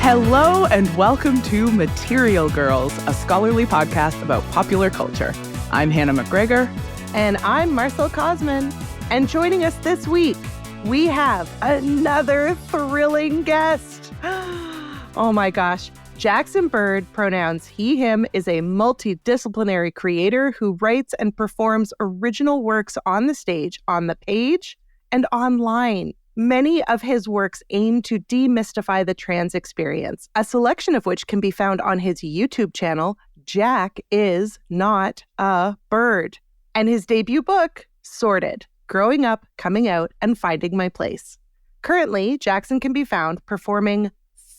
Hello and welcome to Material Girls, a scholarly podcast about popular culture. I'm Hannah McGregor. And I'm Marcelle Cosman. And joining us this week, we have another thrilling guest. Oh my gosh. Jackson Bird, pronouns he, him, is a multidisciplinary creator who writes and performs original works on the stage, on the page, and online. Many of his works aim to demystify the trans experience, a selection of which can be found on his YouTube channel, Jack is Not a Bird, and his debut book, Sorted, Growing Up, Coming Out, and Finding My Place. Currently, Jackson can be found performing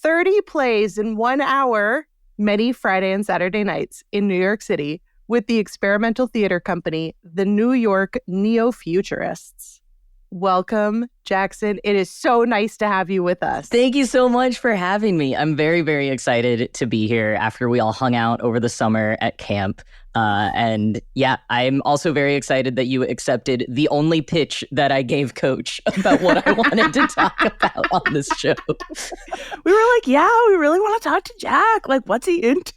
30 plays in 1 hour, many Friday and Saturday nights in New York City with the experimental theater company, the New York Neo-Futurists. Welcome, Jackson. It is so nice to have you with us. Thank you so much for having me. I'm very, very excited to be here after we all hung out over the summer at camp. And yeah, I'm also very excited that you accepted the only pitch that I gave Coach about what I wanted to talk about on this show. We were like, yeah, we really want to talk to Jack. Like, what's he into?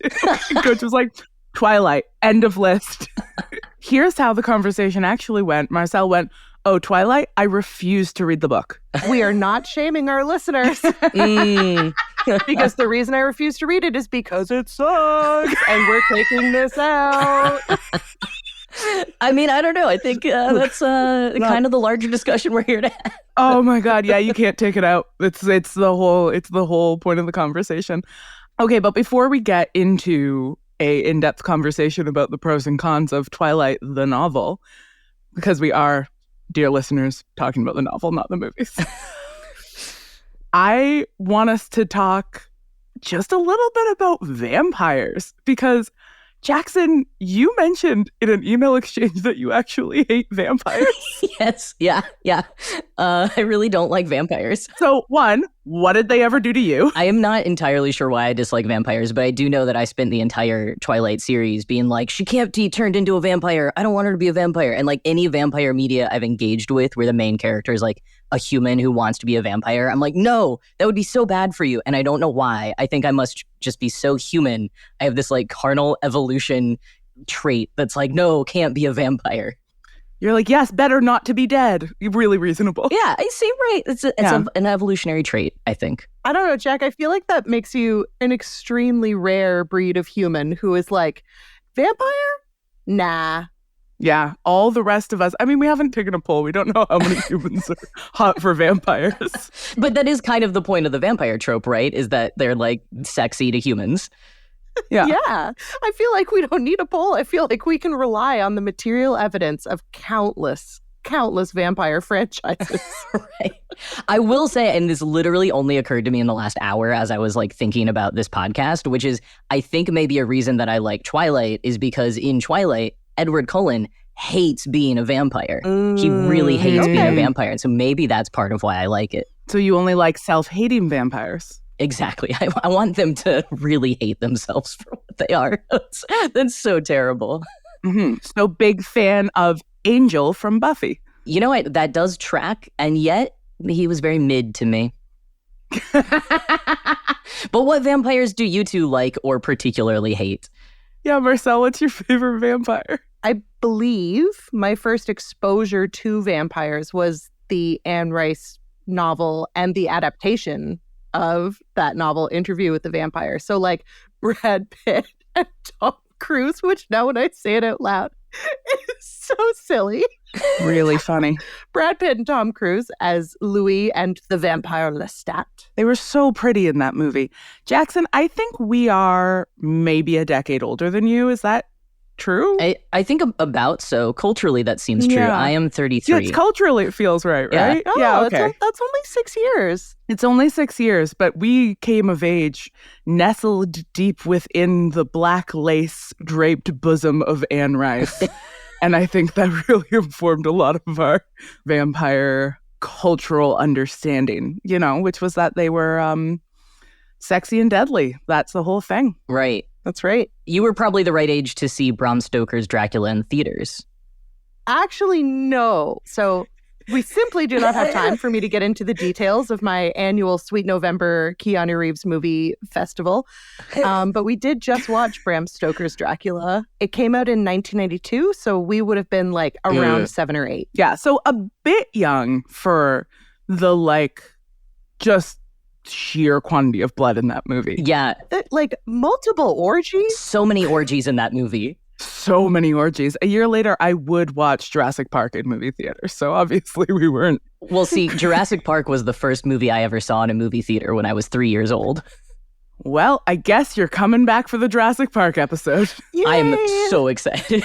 And Coach was like, Twilight, end of list. Here's how the conversation actually went. Marcelle went, oh, Twilight? I refuse to read the book. We are not shaming our listeners. Because the reason I refuse to read it is because it sucks. And we're taking this out. I mean, I don't know. I think that's kind of the larger discussion we're here to have. Oh my God. Yeah, you can't take it out. It's the whole point of the conversation. Okay, but before we get into a in-depth conversation about the pros and cons of Twilight, the novel, because we are, dear listeners, talking about the novel, not the movies. I want us to talk just a little bit about vampires because, Jackson, you mentioned in an email exchange that you actually hate vampires. Yes. Yeah. I really don't like vampires. So, one, what did they ever do to you? I am not entirely sure why I dislike vampires, but I do know that I spent the entire Twilight series being like, she can't be turned into a vampire. I don't want her to be a vampire. And like any vampire media I've engaged with where the main character is like a human who wants to be a vampire, I'm like, no, that would be so bad for you. And I don't know why. I think I must just be so human. I have this like carnal evolution trait that's like, no, can't be a vampire. You're like, yes, better not to be dead. You're really reasonable. Yeah, I see, right. It's an evolutionary trait, I think. I don't know, Jack. I feel like that makes you an extremely rare breed of human who is like, vampire? Nah. Yeah, all the rest of us. I mean, we haven't taken a poll. We don't know how many humans are hot for vampires. But that is kind of the point of the vampire trope, right? Is that they're like sexy to humans. Yeah. Yeah. I feel like we don't need a poll. I feel like we can rely on the material evidence of countless vampire franchises. Right. I will say, and this literally only occurred to me in the last hour as I was like thinking about this podcast, which is I think maybe a reason that I like Twilight is because in Twilight, Edward Cullen hates being a vampire. He really hates being a vampire. And so maybe that's part of why I like it. So you only like self-hating vampires. Exactly. I want them to really hate themselves for what they are. That's so terrible. Mm-hmm. So big fan of Angel from Buffy. You know what? That does track. And yet he was very mid to me. But what vampires do you two like or particularly hate? Yeah, Marcelle, what's your favorite vampire? I believe my first exposure to vampires was the Anne Rice novel and the adaptation of that novel, Interview with the Vampire. So like Brad Pitt and Tom Cruise, which now when I say it out loud, it's so silly. Really funny. Brad Pitt and Tom Cruise as Louis and the vampire Lestat. They were so pretty in that movie. Jackson, I think we are maybe a decade older than you. Is that true? I think about so. Culturally, that seems true. Yeah. I am 33. Yeah, culturally, it feels right, Yeah. right? Oh, Yeah, okay. That's only 6 years. It's only 6 years, but we came of age nestled deep within the black lace draped bosom of Anne Rice. And I think that really informed a lot of our vampire cultural understanding, you know, which was that they were sexy and deadly. That's the whole thing. Right. That's right. You were probably the right age to see Bram Stoker's Dracula in theaters. Actually, no. So We simply do not have time for me to get into the details of my annual Sweet November Keanu Reeves movie festival. But we did just watch Bram Stoker's Dracula. It came out in 1992, so we would have been like around 7 or 8. Yeah, so a bit young for the just sheer quantity of blood in that movie. Yeah. Like multiple orgies? So many orgies in that movie. So many orgies. A year later, I would watch Jurassic Park in movie theaters. So obviously we weren't. Well, see, Jurassic Park was the first movie I ever saw in a movie theater when I was 3 years old. Well, I guess you're coming back for the Jurassic Park episode. Yay! I am so excited.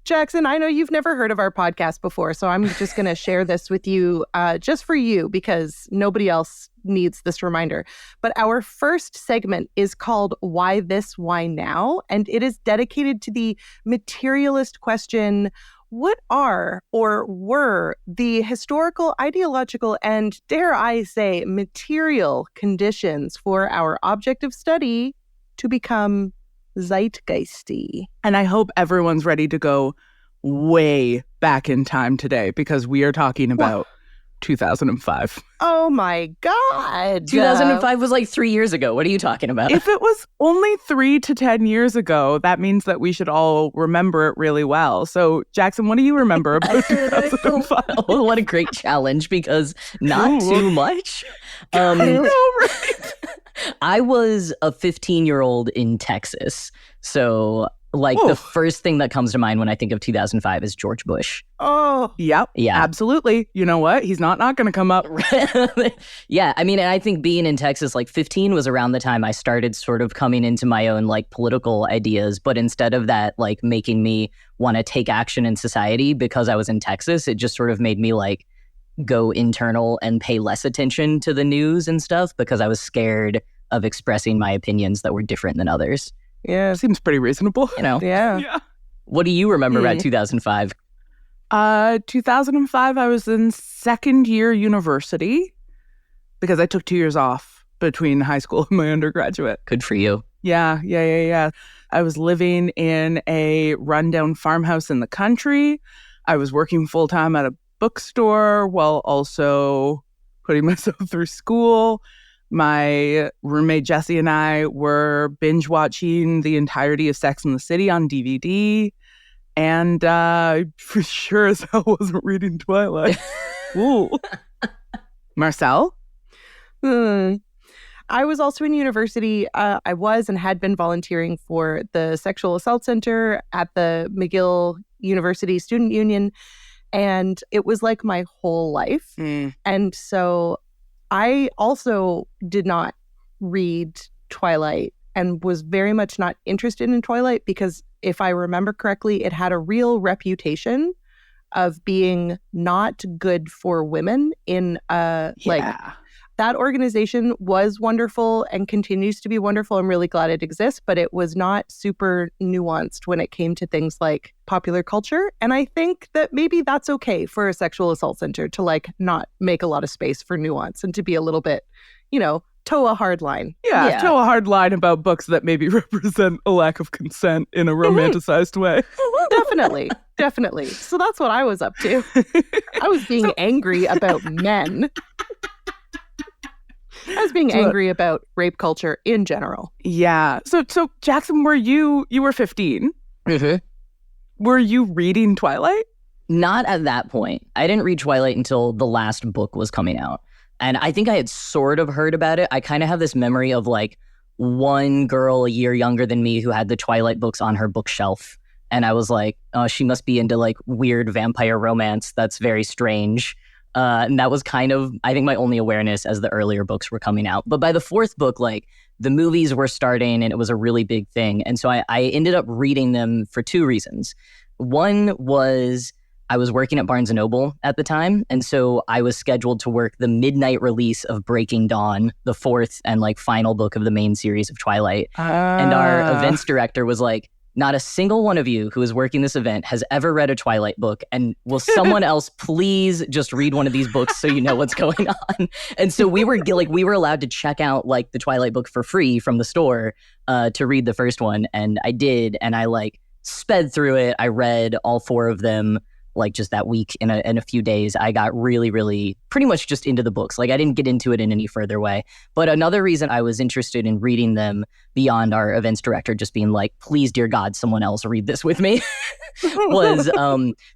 Jackson, I know you've never heard of our podcast before, so I'm just going to share this with you just for you because nobody else needs this reminder. But our first segment is called Why This, Why Now? And it is dedicated to the materialist question, what are or were the historical, ideological, and dare I say, material conditions for our object of study to become zeitgeisty? And I hope everyone's ready to go way back in time today because we are talking about 2005. Oh my God. 2005 was like 3 years ago. What are you talking about? If it was only 3 to 10 years ago, that means that we should all remember it really well. So, Jackson, what do you remember about 2005? Oh, what a great challenge because not too much. I know, right? I was a 15-year-old in Texas. So, the first thing that comes to mind when I think of 2005 is George Bush. Oh. Yep. Yeah. Absolutely. You know what? He's not going to come up. Yeah. I mean, and I think being in Texas, 15 was around the time I started sort of coming into my own, political ideas. But instead of that, making me want to take action in society because I was in Texas, it just sort of made me, go internal and pay less attention to the news and stuff because I was scared of expressing my opinions that were different than others. Yeah, seems pretty reasonable. You know? Yeah. What do you remember about 2005? 2005, I was in second year university because I took 2 years off between high school and my undergraduate. Good for you. Yeah. I was living in a rundown farmhouse in the country. I was working full-time at a bookstore while also putting myself through school. My roommate Jesse and I were binge watching the entirety of Sex and the City on DVD. And for sure as hell wasn't reading Twilight. Ooh. Marcelle? I was also in university. I was and had been volunteering for the Sexual Assault Center at the McGill University Student Union. And it was my whole life. And so I also did not read Twilight and was very much not interested in Twilight because if I remember correctly, it had a real reputation of being not good for women in that organization was wonderful and continues to be wonderful. I'm really glad it exists, but it was not super nuanced when it came to things like popular culture. And I think that maybe that's okay for a sexual assault center to not make a lot of space for nuance and to be a little bit, toe a hard line. Yeah, toe a hard line about books that maybe represent a lack of consent in a romanticized way. Definitely. So that's what I was up to. I was being angry about men. I was being angry about rape culture in general. Yeah. So Jackson, you were 15. Mm-hmm. Were you reading Twilight? Not at that point. I didn't read Twilight until the last book was coming out. And I think I had sort of heard about it. I kind of have this memory of one girl a year younger than me who had the Twilight books on her bookshelf. And I was like, oh, she must be into weird vampire romance. That's very strange. And that was kind of, I think, my only awareness as the earlier books were coming out. But by the fourth book, the movies were starting and it was a really big thing. And so I ended up reading them for two reasons. One was I was working at Barnes & Noble at the time. And so I was scheduled to work the midnight release of Breaking Dawn, the fourth and final book of the main series of Twilight. And our events director was like, not a single one of you who is working this event has ever read a Twilight book. And will someone else please just read one of these books so you know what's going on? And so we were allowed to check out the Twilight book for free from the store to read the first one. And I did. And I sped through it. I read all 4 of them like just that week in a few days. I got really, really pretty much just into the books. Like I didn't get into it in any further way. But another reason I was interested in reading them beyond our events director just being like, please, dear God, someone else read this with me, was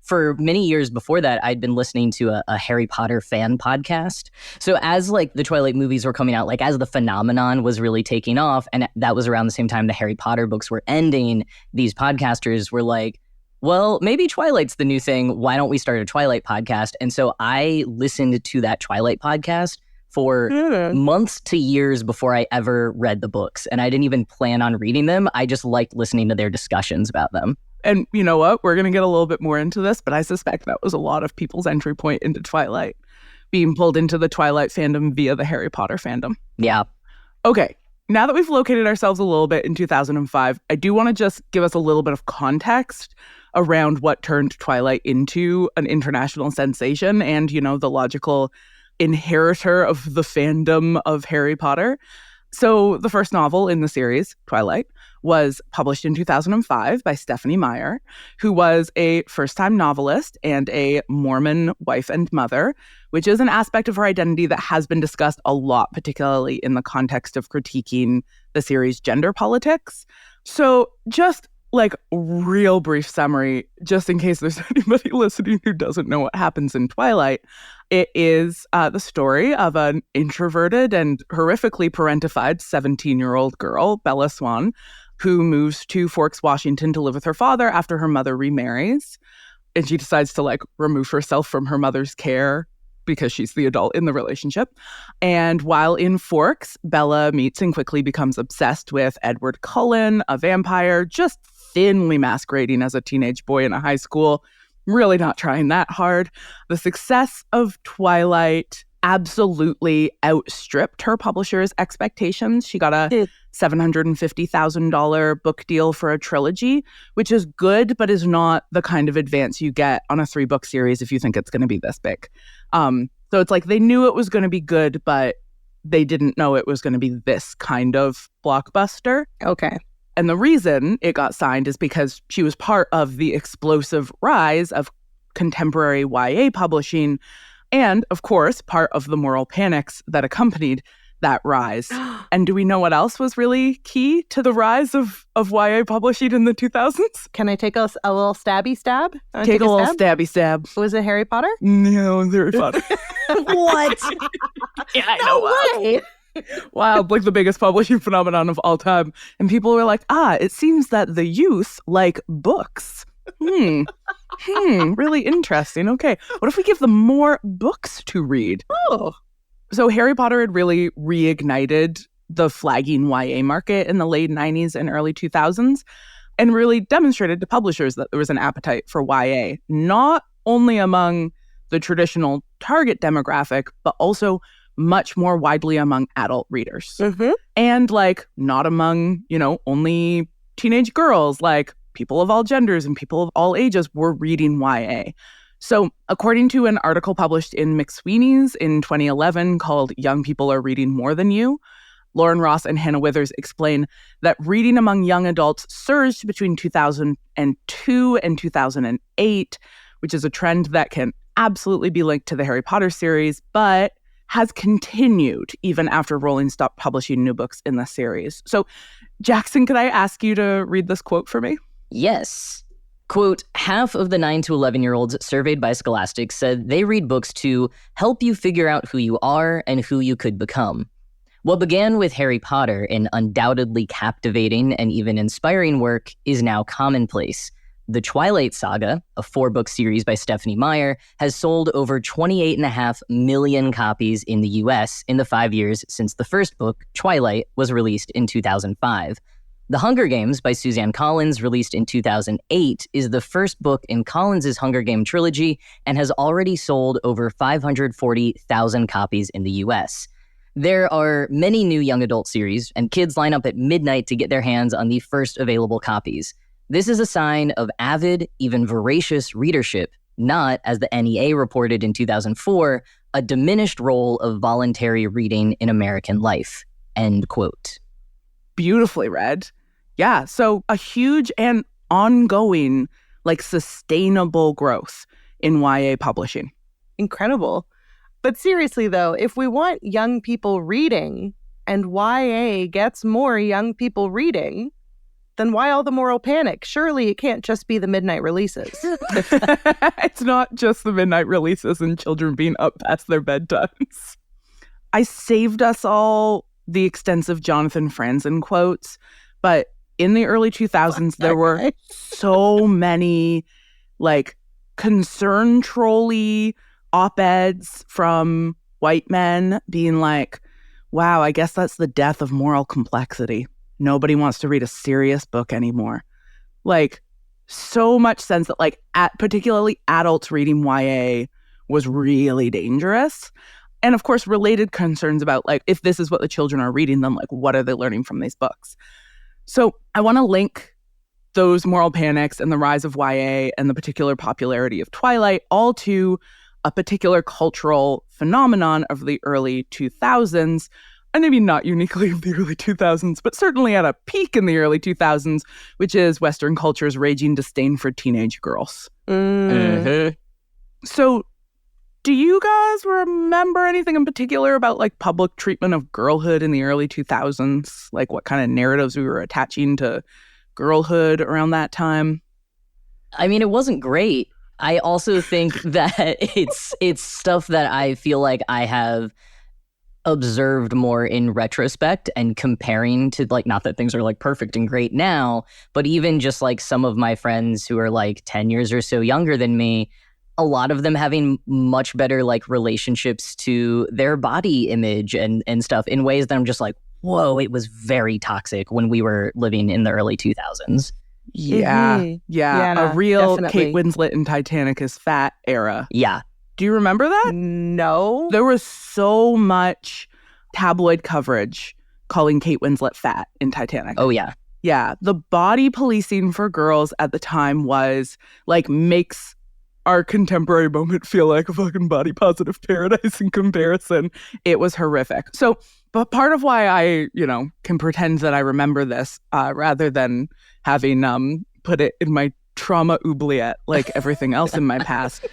for many years before that, I'd been listening to a Harry Potter fan podcast. So as like the Twilight movies were coming out, like as the phenomenon was really taking off, and that was around the same time the Harry Potter books were ending, these podcasters were like, well, maybe Twilight's the new thing. Why don't we start a Twilight podcast? And so I listened to that Twilight podcast for months to years before I ever read the books. And I didn't even plan on reading them. I just liked listening to their discussions about them. And you know what? We're going to get a little bit more into this, but I suspect that was a lot of people's entry point into Twilight, being pulled into the Twilight fandom via the Harry Potter fandom. Yeah. Okay. Now that we've located ourselves a little bit in 2005, I do want to just give us a little bit of context around what turned Twilight into an international sensation and, you know, the logical inheritor of the fandom of Harry Potter. So the first novel in the series, Twilight, was published in 2005 by Stephanie Meyer, who was a first-time novelist and a Mormon wife and mother, which is an aspect of her identity that has been discussed a lot, particularly in the context of critiquing the series' gender politics. So just like real brief summary, just in case there's anybody listening who doesn't know what happens in Twilight, it is the story of an introverted and horrifically parentified 17-year-old girl, Bella Swan, who moves to Forks, Washington to live with her father after her mother remarries. And she decides to like remove herself from her mother's care because she's the adult in the relationship. And while in Forks, Bella meets and quickly becomes obsessed with Edward Cullen, a vampire, just thinly masquerading as a teenage boy in a high school, really not trying that hard. The success of Twilight absolutely outstripped her publisher's expectations. She got a $750,000 book deal for a trilogy, which is good, but is not the kind of advance you get on a 3-book series if you think it's going to be this big. So it's like they knew it was going to be good, but they didn't know it was going to be this kind of blockbuster. Okay. And the reason it got signed is because she was part of the explosive rise of contemporary YA publishing and, of course, part of the moral panics that accompanied that rise. And do we know what else was really key to the rise of YA publishing in the 2000s? Can I take a little stabby stab? Take a little stabby stab. Was it Harry Potter? No, Harry Potter. What? Yeah, I know. No way. Wild, like the biggest publishing phenomenon of all time. And people were like, it seems that the youth like books. Really interesting. Okay, what if we give them more books to read? Oh. So Harry Potter had really reignited the flagging YA market in the late 90s and early 2000s and really demonstrated to publishers that there was an appetite for YA, not only among the traditional target demographic, but also much more widely among adult readers. Mm-hmm. And like not among, only teenage girls, like people of all genders and people of all ages were reading YA. So according to an article published in McSweeney's in 2011 called Young People Are Reading More Than You, Lauren Ross and Hannah Withers explain that reading among young adults surged between 2002 and 2008, which is a trend that can absolutely be linked to the Harry Potter series, but has continued even after Rowling stopped publishing new books in the series. So, Jackson, could I ask you to read this quote for me? Yes. Quote, half of the 9 to 11-year-olds surveyed by Scholastic said they read books to help you figure out who you are and who you could become. What began with Harry Potter, an undoubtedly captivating and even inspiring work, is now commonplace. The Twilight Saga, a 4-book series by Stephanie Meyer, has sold over 28.5 million copies in the US in the 5 years since the first book, Twilight, was released in 2005. The Hunger Games by Suzanne Collins, released in 2008, is the first book in Collins's Hunger Game trilogy and has already sold over 540,000 copies in the US. There are many new young adult series, and kids line up at midnight to get their hands on the first available copies. This is a sign of avid, even voracious readership, not, as the NEA reported in 2004, a diminished role of voluntary reading in American life. End quote. Beautifully read. Yeah, so a huge and ongoing, like sustainable growth in YA publishing. Incredible. But seriously, though, if we want young people reading and YA gets more young people reading, then why all the moral panic? Surely it can't just be the midnight releases. It's not just the midnight releases and children being up past their bedtimes. I saved us all the extensive Jonathan Franzen quotes, but in the early 2000s, there were so many like concern trolley op-eds from white men being like, wow, I guess that's the death of moral complexity. Nobody wants to read a serious book anymore. Like, so much sense that like particularly adults reading YA was really dangerous. And of course, related concerns about like, if this is what the children are reading, then like, what are they learning from these books? So I want to link those moral panics and the rise of YA and the particular popularity of Twilight all to a particular cultural phenomenon of the early 2000s, and maybe not uniquely of the early 2000s, but certainly at a peak in the early 2000s, which is Western culture's raging disdain for teenage girls. So do you guys remember anything in particular about like public treatment of girlhood in the early 2000s? Like what kind of narratives we were attaching to girlhood around that time? I mean, it wasn't great. I also think that it's stuff that I feel like I have observed more in retrospect and comparing to like, not that things are like perfect and great now, but even just like some of my friends who are like 10 years or so younger than me, a lot of them having much better like relationships to their body image and stuff in ways that I'm just like, whoa, it was very toxic when we were living in the early 2000s. Yeah. A real definitely. Kate Winslet in Titanic is fat era. Yeah. Do you remember that? No. There was so much tabloid coverage calling Kate Winslet fat in Titanic. Oh, yeah. Yeah. The body policing for girls at the time was like makes our contemporary moment feel like a fucking body positive paradise in comparison. It was horrific. So, but part of why I, can pretend that I remember this rather than having put it in my trauma oubliette like everything else in my past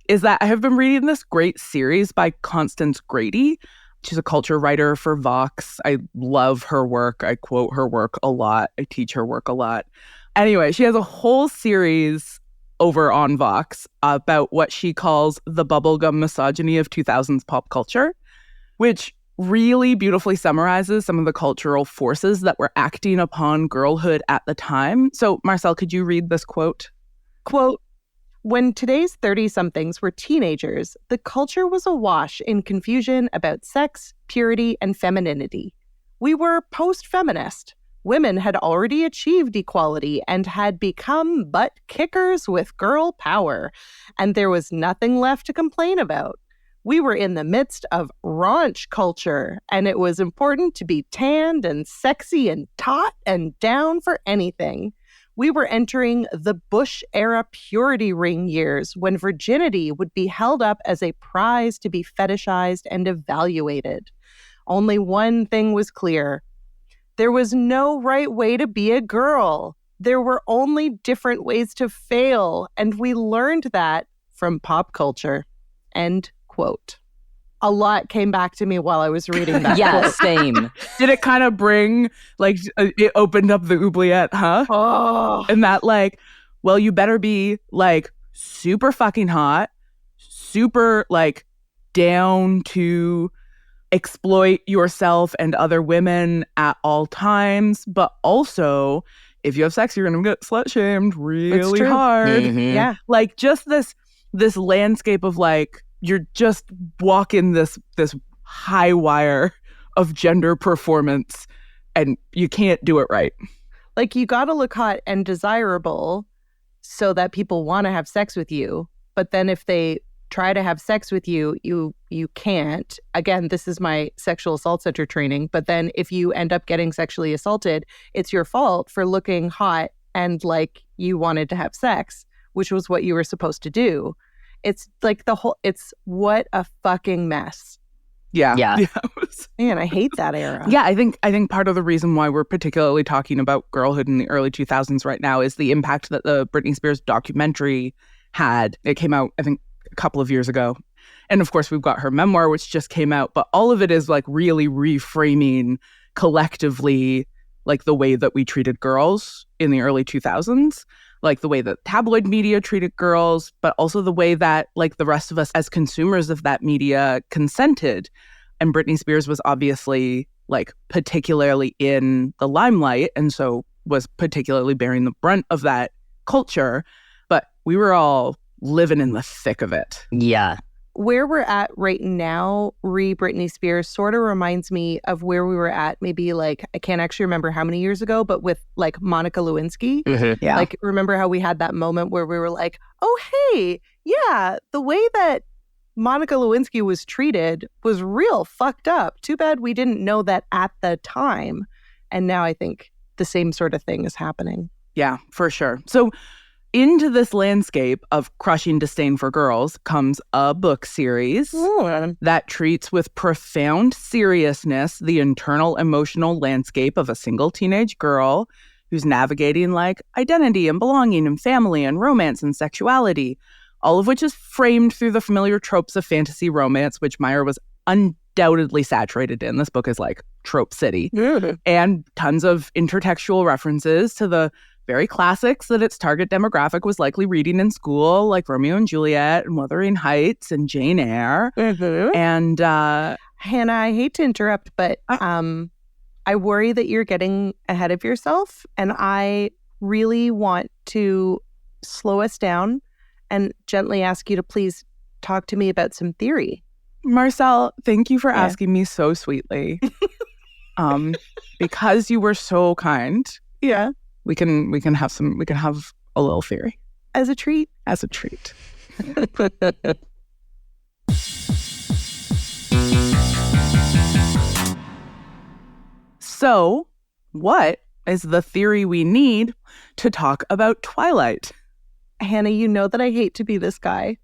is that I have been reading this great series by Constance Grady. She's a culture writer for Vox. I love her work. I quote her work a lot. I teach her work a lot. Anyway, she has a whole series over on Vox about what she calls the bubblegum misogyny of 2000s pop culture, which really beautifully summarizes some of the cultural forces that were acting upon girlhood at the time. So, Marcelle, could you read this quote? Quote, when today's 30-somethings were teenagers, the culture was awash in confusion about sex, purity, and femininity. We were post-feminist. Women had already achieved equality and had become butt kickers with girl power, and there was nothing left to complain about. We were in the midst of raunch culture, and it was important to be tanned and sexy and taut and down for anything. We were entering the Bush-era purity ring years when virginity would be held up as a prize to be fetishized and evaluated. Only one thing was clear. There was no right way to be a girl. There were only different ways to fail, and we learned that from pop culture. End quote. A lot came back to me while I was reading that. Yeah, quote. same. Did it kind of bring, like, it opened up the oubliette, huh? Oh. And that, like, well, you better be, like, super fucking hot, super, like, down to exploit yourself and other women at all times, but also, if you have sex, you're going to get slut-shamed really hard. Mm-hmm. Yeah. Like, just this landscape of, like, you're just walking this high wire of gender performance and you can't do it right. Like, you got to look hot and desirable so that people want to have sex with you. But then if they try to have sex with you, you can't. Again, this is my sexual assault center training. But then if you end up getting sexually assaulted, it's your fault for looking hot and like you wanted to have sex, which was what you were supposed to do. It's like it's what a fucking mess. Yeah. Yeah. Man, I hate that era. Yeah, I think part of the reason why we're particularly talking about girlhood in the early 2000s right now is the impact that the Britney Spears documentary had. It came out, I think, a couple of years ago. And of course, we've got her memoir, which just came out. But all of it is like really reframing collectively like the way that we treated girls in the early 2000s, like the way that tabloid media treated girls, but also the way that like the rest of us as consumers of that media consented. And Britney Spears was obviously like particularly in the limelight, and so was particularly bearing the brunt of that culture. But we were all living in the thick of it. Yeah. Where we're at right now, Britney Spears sort of reminds me of where we were at maybe like, I can't actually remember how many years ago, but with like Monica Lewinsky. Mm-hmm. Yeah. Like, remember how we had that moment where we were like, oh, hey, yeah, the way that Monica Lewinsky was treated was real fucked up. Too bad we didn't know that at the time. And now I think the same sort of thing is happening. Yeah, for sure. So into this landscape of crushing disdain for girls comes a book series that treats with profound seriousness the internal emotional landscape of a single teenage girl who's navigating like identity and belonging and family and romance and sexuality, all of which is framed through the familiar tropes of fantasy romance, which Meyer was undoubtedly saturated in. This book is like trope city. And tons of intertextual references to the very classics that its target demographic was likely reading in school, like Romeo and Juliet and Wuthering Heights and Jane Eyre. And Hannah, I hate to interrupt, but I worry that you're getting ahead of yourself, and I really want to slow us down and gently ask you to please talk to me about some theory. Marcelle, thank you for asking me so sweetly. Because you were so kind. Yeah. We can have a little theory. As a treat? As a treat. So, what is the theory we need to talk about Twilight? Hannah, you know that I hate to be this guy,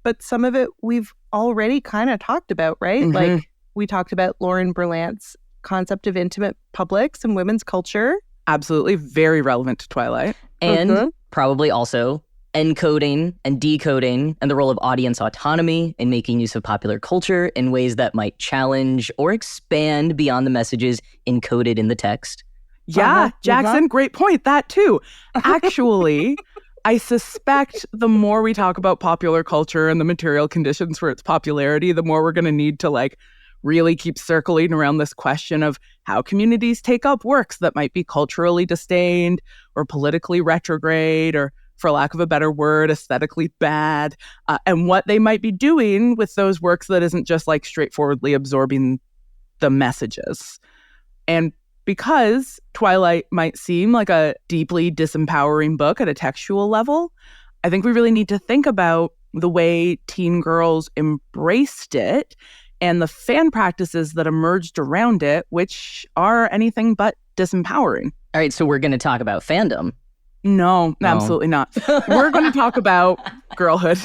but some of it we've already kind of talked about, right? Mm-hmm. Like, we talked about Lauren Berlant's concept of intimate publics and women's culture. Absolutely very relevant to Twilight. And probably also encoding and decoding and the role of audience autonomy in making use of popular culture in ways that might challenge or expand beyond the messages encoded in the text. Yeah, Jackson, great point. That too. Actually, I suspect the more we talk about popular culture and the material conditions for its popularity, the more we're going to need to like really keep circling around this question of how communities take up works that might be culturally disdained or politically retrograde or, for lack of a better word, aesthetically bad, and what they might be doing with those works that isn't just like straightforwardly absorbing the messages. And because Twilight might seem like a deeply disempowering book at a textual level, I think we really need to think about the way teen girls embraced it and the fan practices that emerged around it, which are anything but disempowering. All right, so we're going to talk about fandom. No, absolutely not. We're going to talk about girlhood.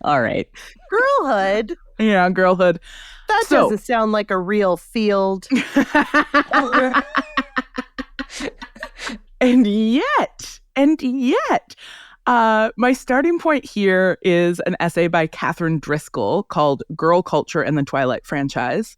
All right. Girlhood? Yeah, girlhood. That doesn't sound like a real field. And yet, my starting point here is an essay by Catherine Driscoll called Girl Culture and the Twilight Franchise,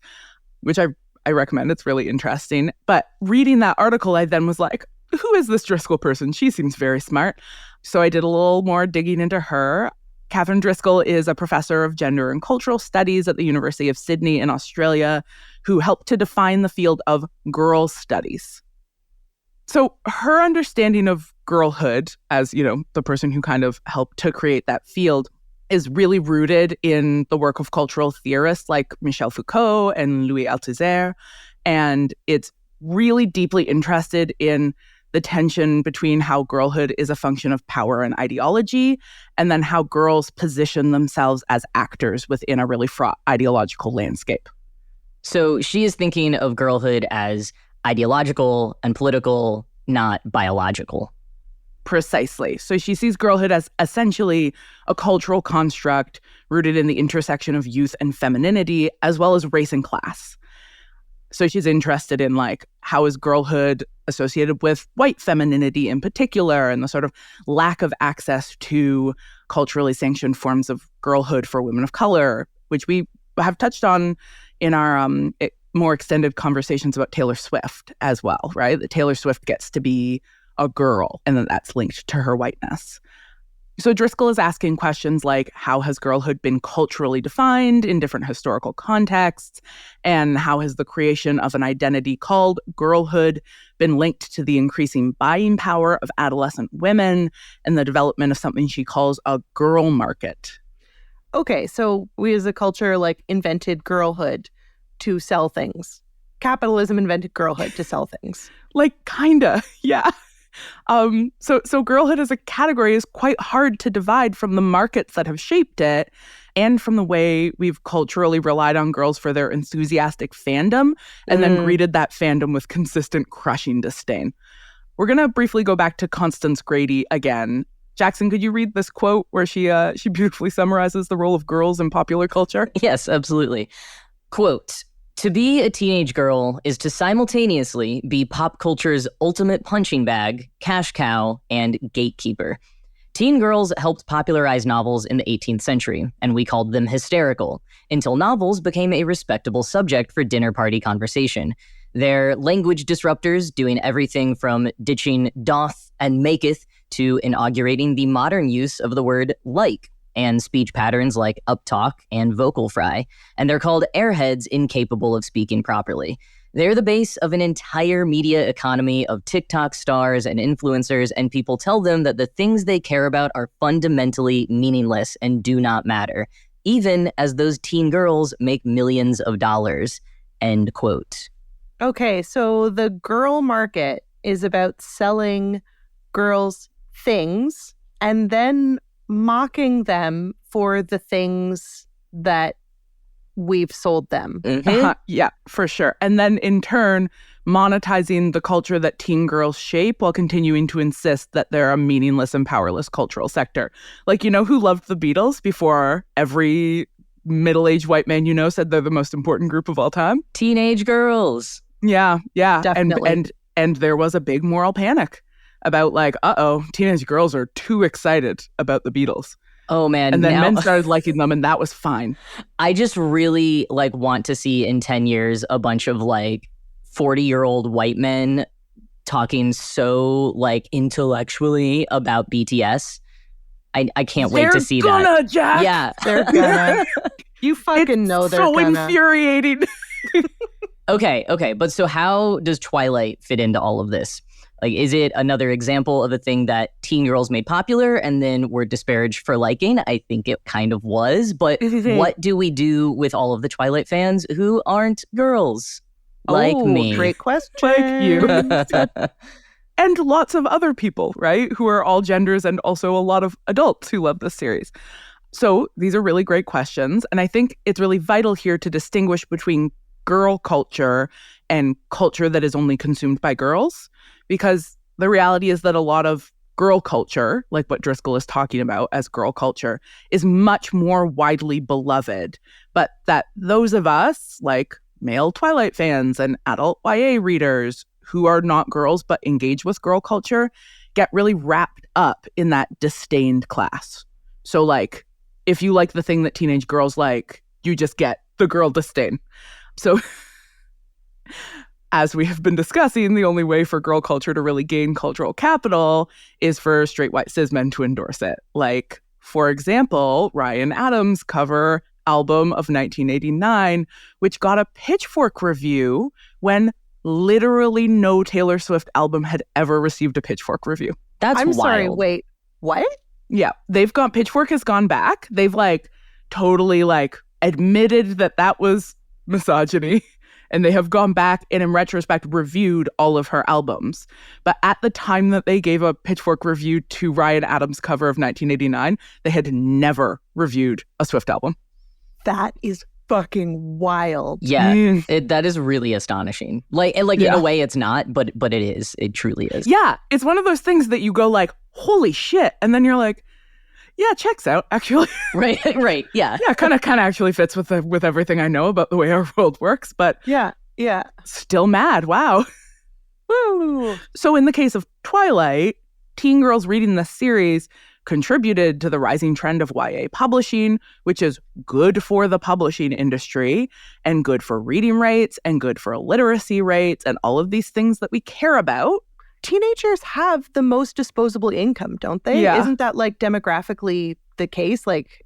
which I recommend. It's really interesting. But reading that article, I then was like, who is this Driscoll person? She seems very smart. So I did a little more digging into her. Catherine Driscoll is a professor of gender and cultural studies at the University of Sydney in Australia who helped to define the field of girl studies. So her understanding of girlhood as, you know, the person who kind of helped to create that field is really rooted in the work of cultural theorists like Michel Foucault and Louis Althusser. And it's really deeply interested in the tension between how girlhood is a function of power and ideology, and then how girls position themselves as actors within a really fraught ideological landscape. So she is thinking of girlhood as ideological and political, not biological. Precisely. So she sees girlhood as essentially a cultural construct rooted in the intersection of youth and femininity, as well as race and class. So she's interested in, like, how is girlhood associated with white femininity in particular, and the sort of lack of access to culturally sanctioned forms of girlhood for women of color, which we have touched on in our more extended conversations about Taylor Swift as well, right? That Taylor Swift gets to be a girl, and then that's linked to her whiteness. So Driscoll is asking questions like, how has girlhood been culturally defined in different historical contexts? And how has the creation of an identity called girlhood been linked to the increasing buying power of adolescent women and the development of something she calls a girl market? Okay, so we as a culture, like, invented girlhood to sell things. Capitalism invented girlhood to sell things. Like, kinda, yeah. So girlhood as a category is quite hard to divide from the markets that have shaped it and from the way we've culturally relied on girls for their enthusiastic fandom and then greeted that fandom with consistent crushing disdain. We're going to briefly go back to Constance Grady again. Jackson, could you read this quote where she beautifully summarizes the role of girls in popular culture? Yes, absolutely. Quote, "To be a teenage girl is to simultaneously be pop culture's ultimate punching bag, cash cow, and gatekeeper. Teen girls helped popularize novels in the 18th century, and we called them hysterical, until novels became a respectable subject for dinner party conversation. They're language disruptors, doing everything from ditching doth and maketh to inaugurating the modern use of the word like, and speech patterns like uptalk and vocal fry, and they're called airheads incapable of speaking properly. They're the base of an entire media economy of TikTok stars and influencers, and people tell them that the things they care about are fundamentally meaningless and do not matter, even as those teen girls make millions of dollars." End quote. Okay, so the girl market is about selling girls things and then mocking them for the things that we've sold them. Yeah, for sure. And then in turn, monetizing the culture that teen girls shape while continuing to insist that they're a meaningless and powerless cultural sector. Like, you know who loved the Beatles before every middle-aged white man said they're the most important group of all time? Teenage girls. Yeah. Definitely. And there was a big moral panic about, like, teenage girls are too excited about the Beatles. Oh, man. And then men started liking them, and that was fine. I just really, want to see in 10 years a bunch of, 40-year-old white men talking so, intellectually about BTS. I can't wait to see that. They're that. gonna, Jack! Yeah. They're gonna. You fucking know they're so gonna. Infuriating. Okay. But so how does Twilight fit into all of this? Is it another example of a thing that teen girls made popular and then were disparaged for liking? I think it kind of was. But what do we do with all of the Twilight fans who aren't girls? Like me. Great question. Like you. And lots of other people, right? Who are all genders and also a lot of adults who love this series. So these are really great questions. And I think it's really vital here to distinguish between girl culture and culture that is only consumed by girls. Because the reality is that a lot of girl culture, like what Driscoll is talking about as girl culture, is much more widely beloved. But that those of us, like male Twilight fans and adult YA readers who are not girls but engage with girl culture, get really wrapped up in that disdained class. So, if you like the thing that teenage girls like, you just get the girl disdain. So... As we have been discussing, the only way for girl culture to really gain cultural capital is for straight white cis men to endorse it. Like, for example, Ryan Adams' cover album of 1989, which got a Pitchfork review when literally no Taylor Swift album had ever received a Pitchfork review. That's I'm wild. sorry, wait, what? Yeah, Pitchfork has gone back. They've totally admitted that was misogyny. And they have gone back and in retrospect reviewed all of her albums. But at the time that they gave a Pitchfork review to Ryan Adams' cover of 1989, they had never reviewed a Swift album. That is fucking wild. Yeah, that is really astonishing. In a way it's not, but it is. It truly is. Yeah, it's one of those things that you go holy shit. And then you're like, yeah, checks out, actually. Right, yeah. Yeah, kind of actually fits with everything I know about the way our world works, but yeah. Still mad. Wow. Woo! So in the case of Twilight, teen girls reading this series contributed to the rising trend of YA publishing, which is good for the publishing industry and good for reading rates and good for literacy rates and all of these things that we care about. Teenagers have the most disposable income, don't they? Yeah. Isn't that like demographically the case? Like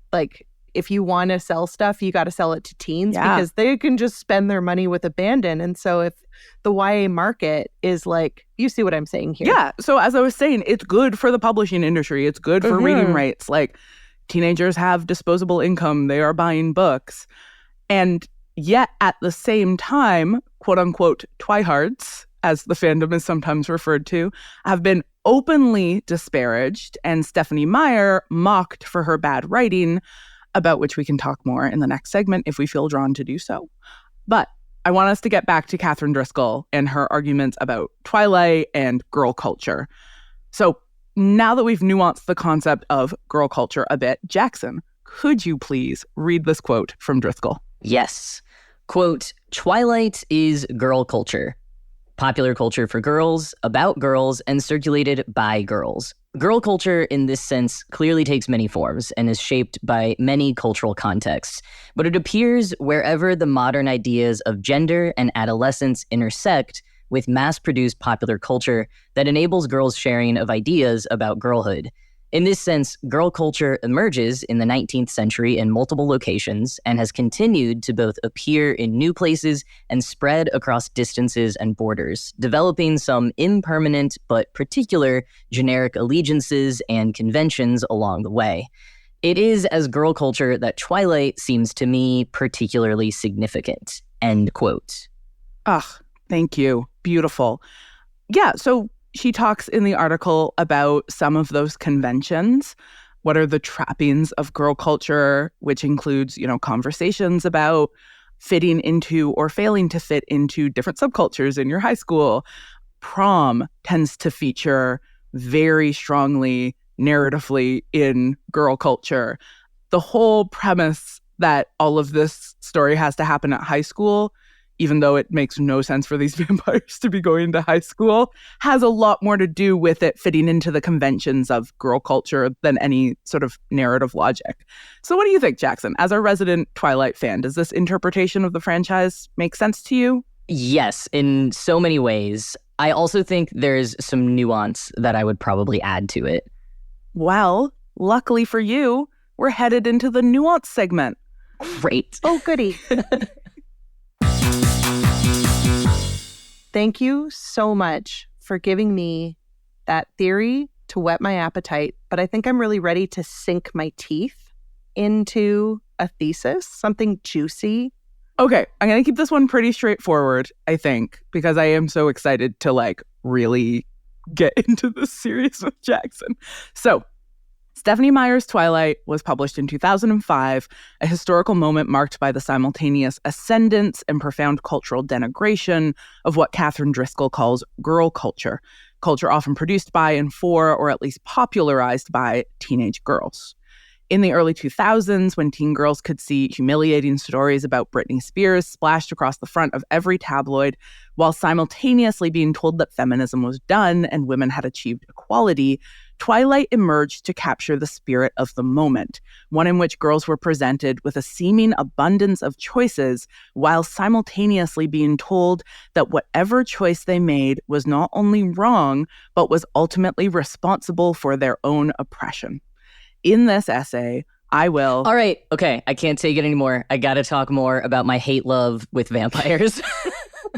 if you want to sell stuff, you got to sell it to teens because they can just spend their money with abandon. And so if the YA market is like, you see what I'm saying here? Yeah. So as I was saying, it's good for the publishing industry. It's good for reading rates. Like teenagers have disposable income. They are buying books. And yet at the same time, quote unquote, Twi-hards, as the fandom is sometimes referred to, have been openly disparaged and Stephanie Meyer mocked for her bad writing, about which we can talk more in the next segment if we feel drawn to do so. But I want us to get back to Katherine Driscoll and her arguments about Twilight and girl culture. So now that we've nuanced the concept of girl culture a bit, Jackson, could you please read this quote from Driscoll? Yes. Quote, Twilight is girl culture. Popular culture for girls, about girls, and circulated by girls. Girl culture, in this sense, clearly takes many forms and is shaped by many cultural contexts, but it appears wherever the modern ideas of gender and adolescence intersect with mass-produced popular culture that enables girls' sharing of ideas about girlhood. In this sense, girl culture emerges in the 19th century in multiple locations and has continued to both appear in new places and spread across distances and borders, developing some impermanent but particular generic allegiances and conventions along the way. It is as girl culture that Twilight seems to me particularly significant. End quote. Thank you. Beautiful. Yeah, so she talks in the article about some of those conventions. What are the trappings of girl culture, which includes, conversations about fitting into or failing to fit into different subcultures in your high school. Prom tends to feature very strongly narratively in girl culture. The whole premise that all of this story has to happen at high school, even though it makes no sense for these vampires to be going to high school, has a lot more to do with it fitting into the conventions of girl culture than any sort of narrative logic. So what do you think, Jackson? As a resident Twilight fan, does this interpretation of the franchise make sense to you? Yes, in so many ways. I also think there's some nuance that I would probably add to it. Well, luckily for you, we're headed into the nuance segment. Great. Oh, goody. Thank you so much for giving me that theory to whet my appetite, but I think I'm really ready to sink my teeth into a thesis, something juicy. Okay, I'm going to keep this one pretty straightforward, I think, because I am so excited to really get into this series with Jackson. So, Stephanie Meyer's Twilight was published in 2005, a historical moment marked by the simultaneous ascendance and profound cultural denigration of what Katherine Driscoll calls girl culture often produced by and for, or at least popularized by, teenage girls. In the early 2000s, when teen girls could see humiliating stories about Britney Spears splashed across the front of every tabloid, while simultaneously being told that feminism was done and women had achieved equality, Twilight emerged to capture the spirit of the moment, one in which girls were presented with a seeming abundance of choices while simultaneously being told that whatever choice they made was not only wrong, but was ultimately responsible for their own oppression. In this essay, I will... All right, okay, I can't take it anymore. I gotta talk more about my hate-love with vampires.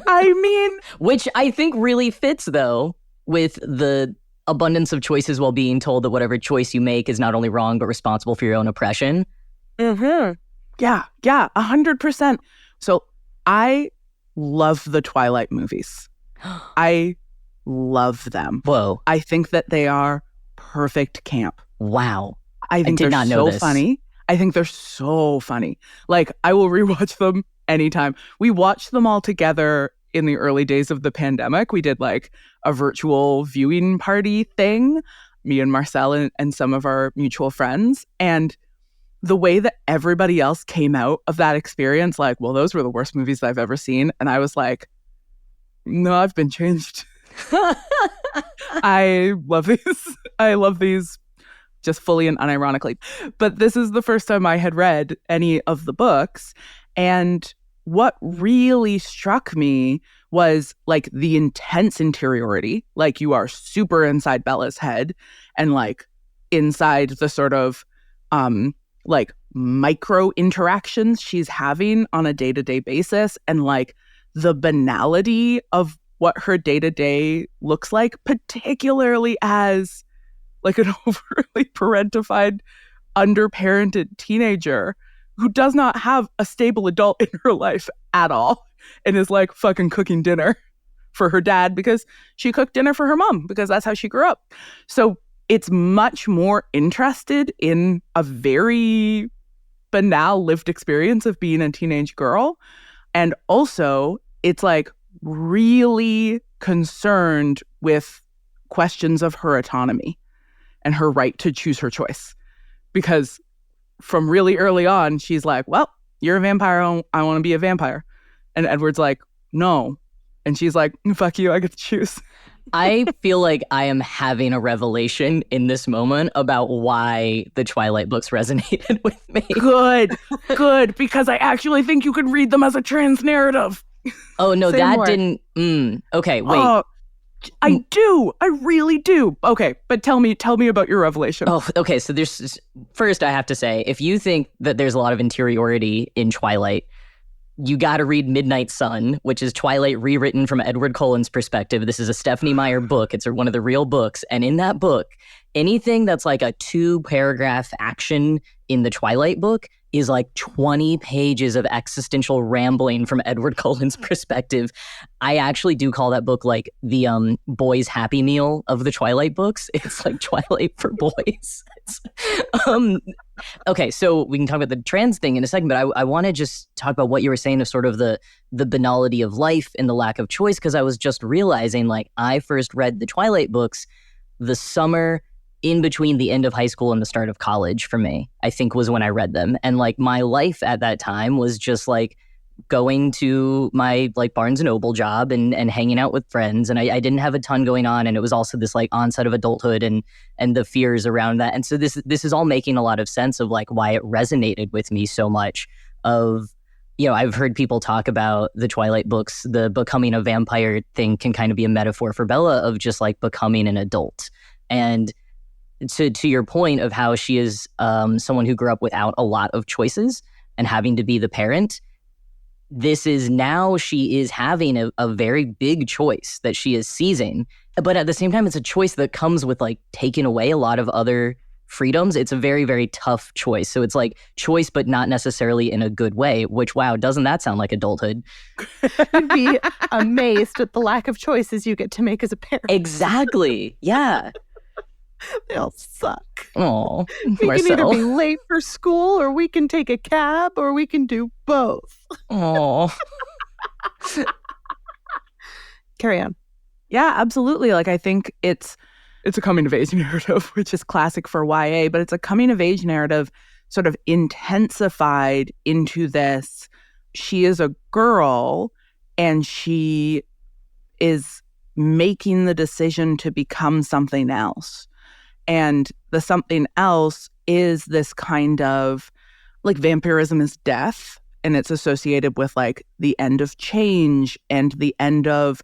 I mean... Which I think really fits, though, with the abundance of choices while being told that whatever choice you make is not only wrong, but responsible for your own oppression. Mm-hmm. Yeah, 100%. So I love the Twilight movies. I love them. Whoa. I think that they are perfect camp. Wow. I think did they're not know so this. funny. I think they're so funny. I will rewatch them anytime. We watched them all together in the early days of the pandemic. We did a virtual viewing party thing. me and Marcelle and some of our mutual friends. And the way that everybody else came out of that experience, like, well, those were the worst movies I've ever seen. And I was like, no, I've been changed. I love these. I love these just fully and unironically. But this is the first time I had read any of the books. And what really struck me was like the intense interiority. Like you are super inside Bella's head and like inside the sort of like micro interactions she's having on a day-to-day basis, and like the banality of what her day-to-day looks like, particularly as like an overly parentified, underparented teenager who does not have a stable adult in her life at all and is like fucking cooking dinner for her dad because she cooked dinner for her mom because that's how she grew up. So it's much more interested in a very banal lived experience of being a teenage girl. And also it's like really concerned with questions of her autonomy and her right to choose her choice. Because from really early on, she's like, well, you're a vampire. I want to be a vampire. And Edward's like, no. And she's like, fuck you, I get to choose. I feel like I am having a revelation in this moment about why the Twilight books resonated with me. Good, because I actually think you could read them as a trans narrative. Oh, no, Say that more. didn't... Okay, wait. I do. I really do. Okay, but tell me about your revelation. Oh, okay. So first I have to say, if you think that there's a lot of interiority in Twilight, you got to read Midnight Sun, which is Twilight rewritten from Edward Cullen's perspective. This is a Stephanie Meyer book. It's one of the real books. And in that book, anything that's like a 2-paragraph action in the Twilight book is like 20 pages of existential rambling from Edward Cullen's perspective. I actually do call that book like the boys' Happy Meal of the Twilight books. It's like Twilight for boys. Okay, so we can talk about the trans thing in a second, but I want to just talk about what you were saying of sort of the banality of life and the lack of choice, because I was just realizing, like, I first read the Twilight books the summer in between the end of high school and the start of college for me, I think was when I read them. And like my life at that time was just like going to my like Barnes & Noble job and hanging out with friends. And I didn't have a ton going on. And it was also this like onset of adulthood and the fears around that. And so this is all making a lot of sense of like why it resonated with me so much of, you know, I've heard people talk about the Twilight books, the becoming a vampire thing can kind of be a metaphor for Bella of just like becoming an adult. And to your point of how she is someone who grew up without a lot of choices and having to be the parent, this is now she is having a very big choice that she is seizing. But at the same time, it's a choice that comes with like taking away a lot of other freedoms. It's a very, very tough choice. So it's like choice, but not necessarily in a good way, which, wow, doesn't that sound like adulthood? You'd be amazed at the lack of choices you get to make as a parent. Exactly. Yeah. They all suck. Oh, We can either Marcelle. be late for school, or we can take a cab, or we can do both. Oh. Carry on. Yeah, absolutely. Like I think it's a coming of age narrative, which is classic for YA, but it's a coming of age narrative sort of intensified into this. She is a girl and she is making the decision to become something else. And the something else is this kind of like vampirism is death, and it's associated with like the end of change and the end of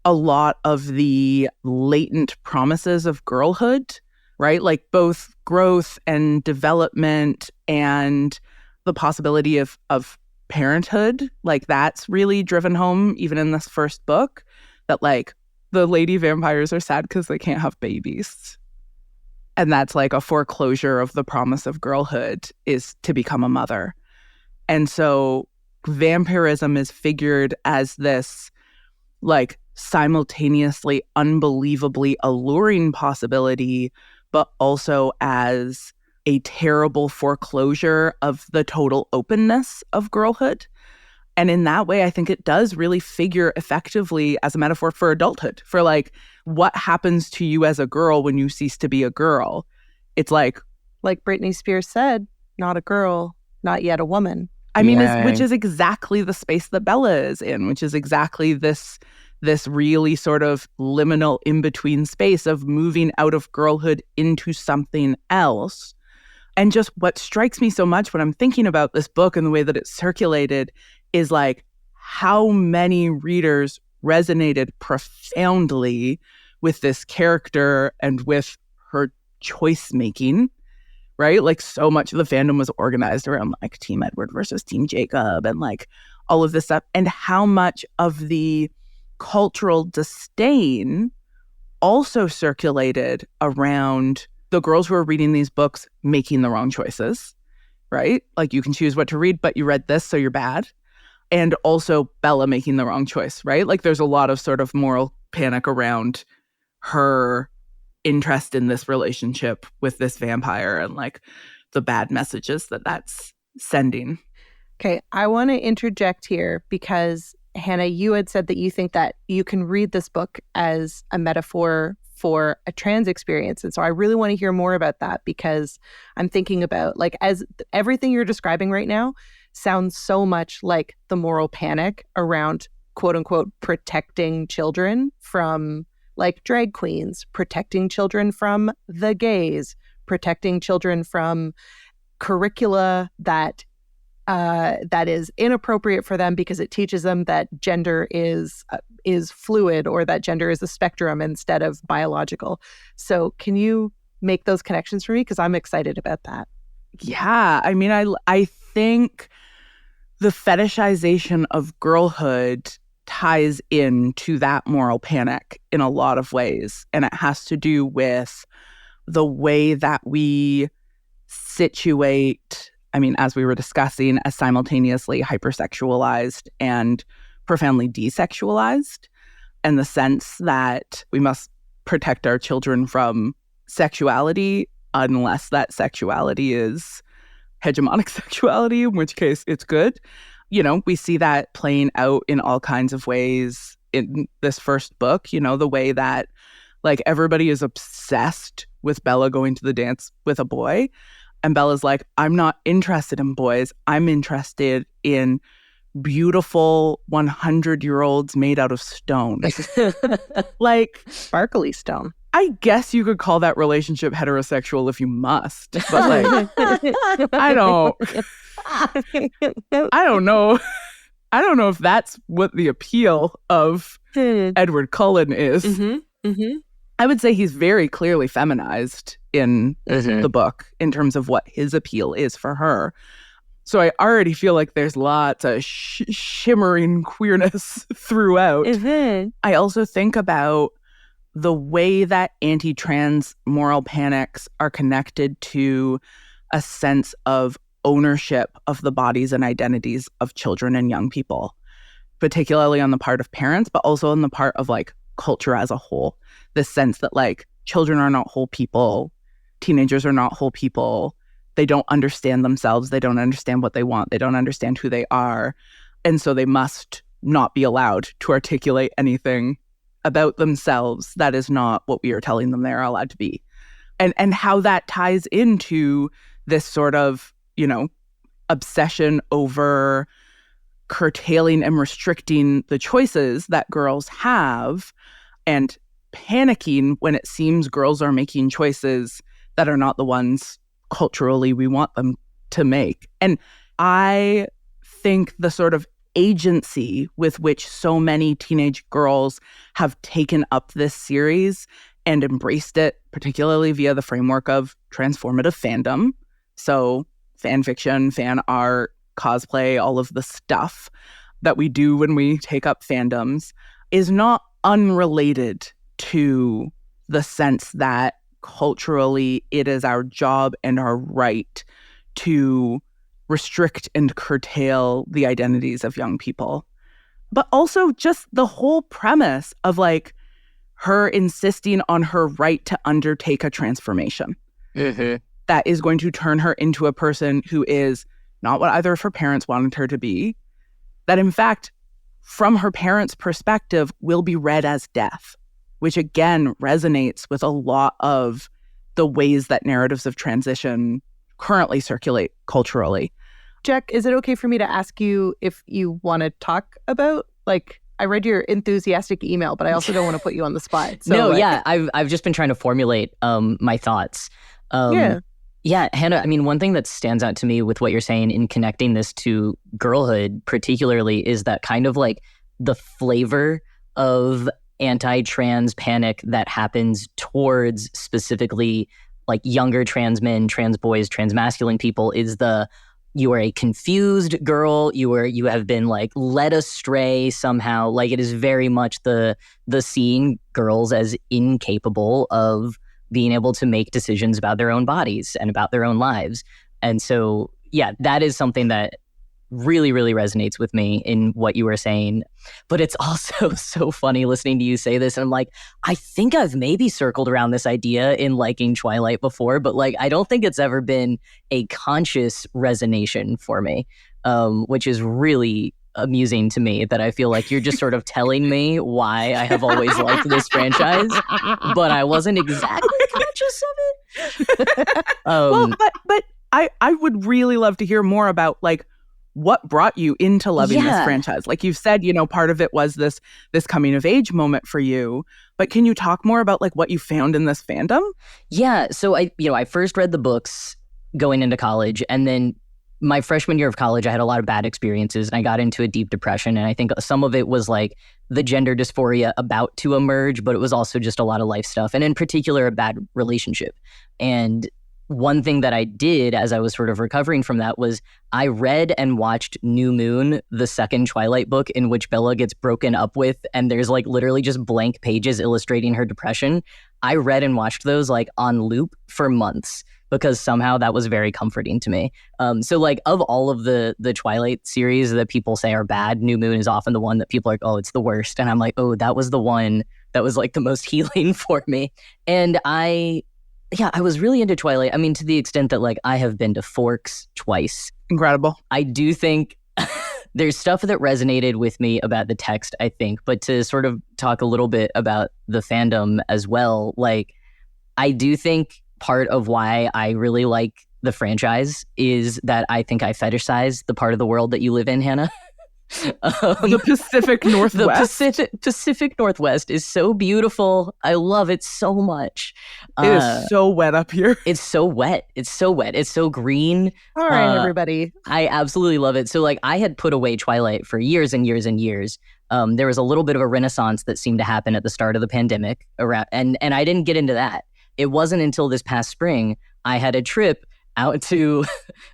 a lot of the latent promises of girlhood, right? Like both growth and development and the possibility of parenthood. Like that's really driven home even in this first book, that like the lady vampires are sad because they can't have babies. And that's like a foreclosure of the promise of girlhood is to become a mother. And so vampirism is figured as this like simultaneously unbelievably alluring possibility, but also as a terrible foreclosure of the total openness of girlhood. And in that way, I think it does really figure effectively as a metaphor for adulthood, for like what happens to you as a girl when you cease to be a girl. It's like Britney Spears said, not a girl, not yet a woman. I mean, which is exactly the space that Bella is in, which is exactly this really sort of liminal in-between space of moving out of girlhood into something else. And just what strikes me so much when I'm thinking about this book and the way that it's circulated is like how many readers resonated profoundly with this character and with her choice making, right? Like so much of the fandom was organized around like Team Edward versus Team Jacob and like all of this stuff. And how much of the cultural disdain also circulated around the girls who are reading these books making the wrong choices, right? Like you can choose what to read, but you read this, so you're bad. And also Bella making the wrong choice, right? Like there's a lot of sort of moral panic around her interest in this relationship with this vampire and like the bad messages that that's sending. Okay, I want to interject here because Hannah, you had said that you think that you can read this book as a metaphor for a trans experience. And so I really want to hear more about that because I'm thinking about like as everything you're describing right now sounds so much like the moral panic around quote unquote protecting children from like drag queens, protecting children from the gays, protecting children from curricula that is inappropriate for them because it teaches them that gender is fluid or that gender is a spectrum instead of biological. So can you make those connections for me? Because I'm excited about that. Yeah, I mean, I think the fetishization of girlhood ties into that moral panic in a lot of ways. And it has to do with the way that we situate, I mean, as we were discussing, as simultaneously hypersexualized and profoundly desexualized, and the sense that we must protect our children from sexuality unless that sexuality is hegemonic sexuality, in which case it's good. You know, we see that playing out in all kinds of ways in this first book, you know, the way that like everybody is obsessed with Bella going to the dance with a boy. And Bella's like, I'm not interested in boys. I'm interested in beautiful 100-year-olds made out of stone. Like sparkly stone. I guess you could call that relationship heterosexual if you must. But like, I don't know. I don't know if that's what the appeal of Edward Cullen is. Mm-hmm. Mm-hmm. I would say he's very clearly feminized in the book in terms of what his appeal is for her. So I already feel like there's lots of shimmering queerness throughout. Mm-hmm. I also think about the way that anti-trans moral panics are connected to a sense of ownership of the bodies and identities of children and young people, particularly on the part of parents, but also on the part of like culture as a whole. This sense that like children are not whole people, teenagers are not whole people, they don't understand themselves, they don't understand what they want, they don't understand who they are, and so they must not be allowed to articulate anything about themselves that is not what we are telling them they're allowed to be. And how that ties into this sort of, you know, obsession over curtailing and restricting the choices that girls have and panicking when it seems girls are making choices that are not the ones culturally we want them to make. And I think the sort of agency with which so many teenage girls have taken up this series and embraced it, particularly via the framework of transformative fandom. So fan fiction, fan art, cosplay, all of the stuff that we do when we take up fandoms is not unrelated to the sense that culturally it is our job and our right to restrict and curtail the identities of young people. But also just the whole premise of like her insisting on her right to undertake a transformation that is going to turn her into a person who is not what either of her parents wanted her to be, that in fact, from her parents' perspective, will be read as death, which again resonates with a lot of the ways that narratives of transition currently circulate culturally. Jack, is it okay for me to ask you if you want to talk about, like, I read your enthusiastic email, but I also don't want to put you on the spot. So, no, yeah, I've just been trying to formulate my thoughts. Yeah, Hannah, I mean, one thing that stands out to me with what you're saying in connecting this to girlhood particularly is that kind of like the flavor of anti-trans panic that happens towards specifically like younger trans men, trans boys, trans masculine people is you are a confused girl, you have been like led astray somehow. Like it is very much the seeing girls as incapable of being able to make decisions about their own bodies and about their own lives. And so, yeah, that is something that really, really resonates with me in what you were saying. But it's also so funny listening to you say this. And I'm like, I think I've maybe circled around this idea in liking Twilight before, but like, I don't think it's ever been a conscious resonation for me, which is really amusing to me that I feel like you're just sort of telling me why I have always liked this franchise, but I wasn't exactly conscious of it. Well, but I would really love to hear more about like what brought you into loving this franchise. Like you've said, you know, part of it was this coming of age moment for you, but can you talk more about like what you found in this fandom? Yeah, so I first read the books going into college, and then my freshman year of college, I had a lot of bad experiences and I got into a deep depression. And I think some of it was like the gender dysphoria about to emerge, but it was also just a lot of life stuff. And in particular, a bad relationship. And one thing that I did as I was sort of recovering from that was I read and watched New Moon, the second Twilight book in which Bella gets broken up with. And there's like literally just blank pages illustrating her depression. I read and watched those like on loop for months, because somehow that was very comforting to me. So like of all of the Twilight series that people say are bad, New Moon is often the one that people are like, oh, it's the worst. And I'm like, oh, that was the one that was like the most healing for me. And I was really into Twilight. I mean, to the extent that like I have been to Forks twice. Incredible. I do think there's stuff that resonated with me about the text, I think. But to sort of talk a little bit about the fandom as well, like I do think part of why I really like the franchise is that I think I fetishize the part of the world that you live in, Hannah. The Pacific Northwest. The Pacific Northwest is so beautiful. I love it so much. It is so wet up here. It's so wet. It's so wet. It's so green. All right, everybody. I absolutely love it. So like I had put away Twilight for years and years and years. There was a little bit of a renaissance that seemed to happen at the start of the pandemic around, and I didn't get into that. It wasn't until this past spring I had a trip out to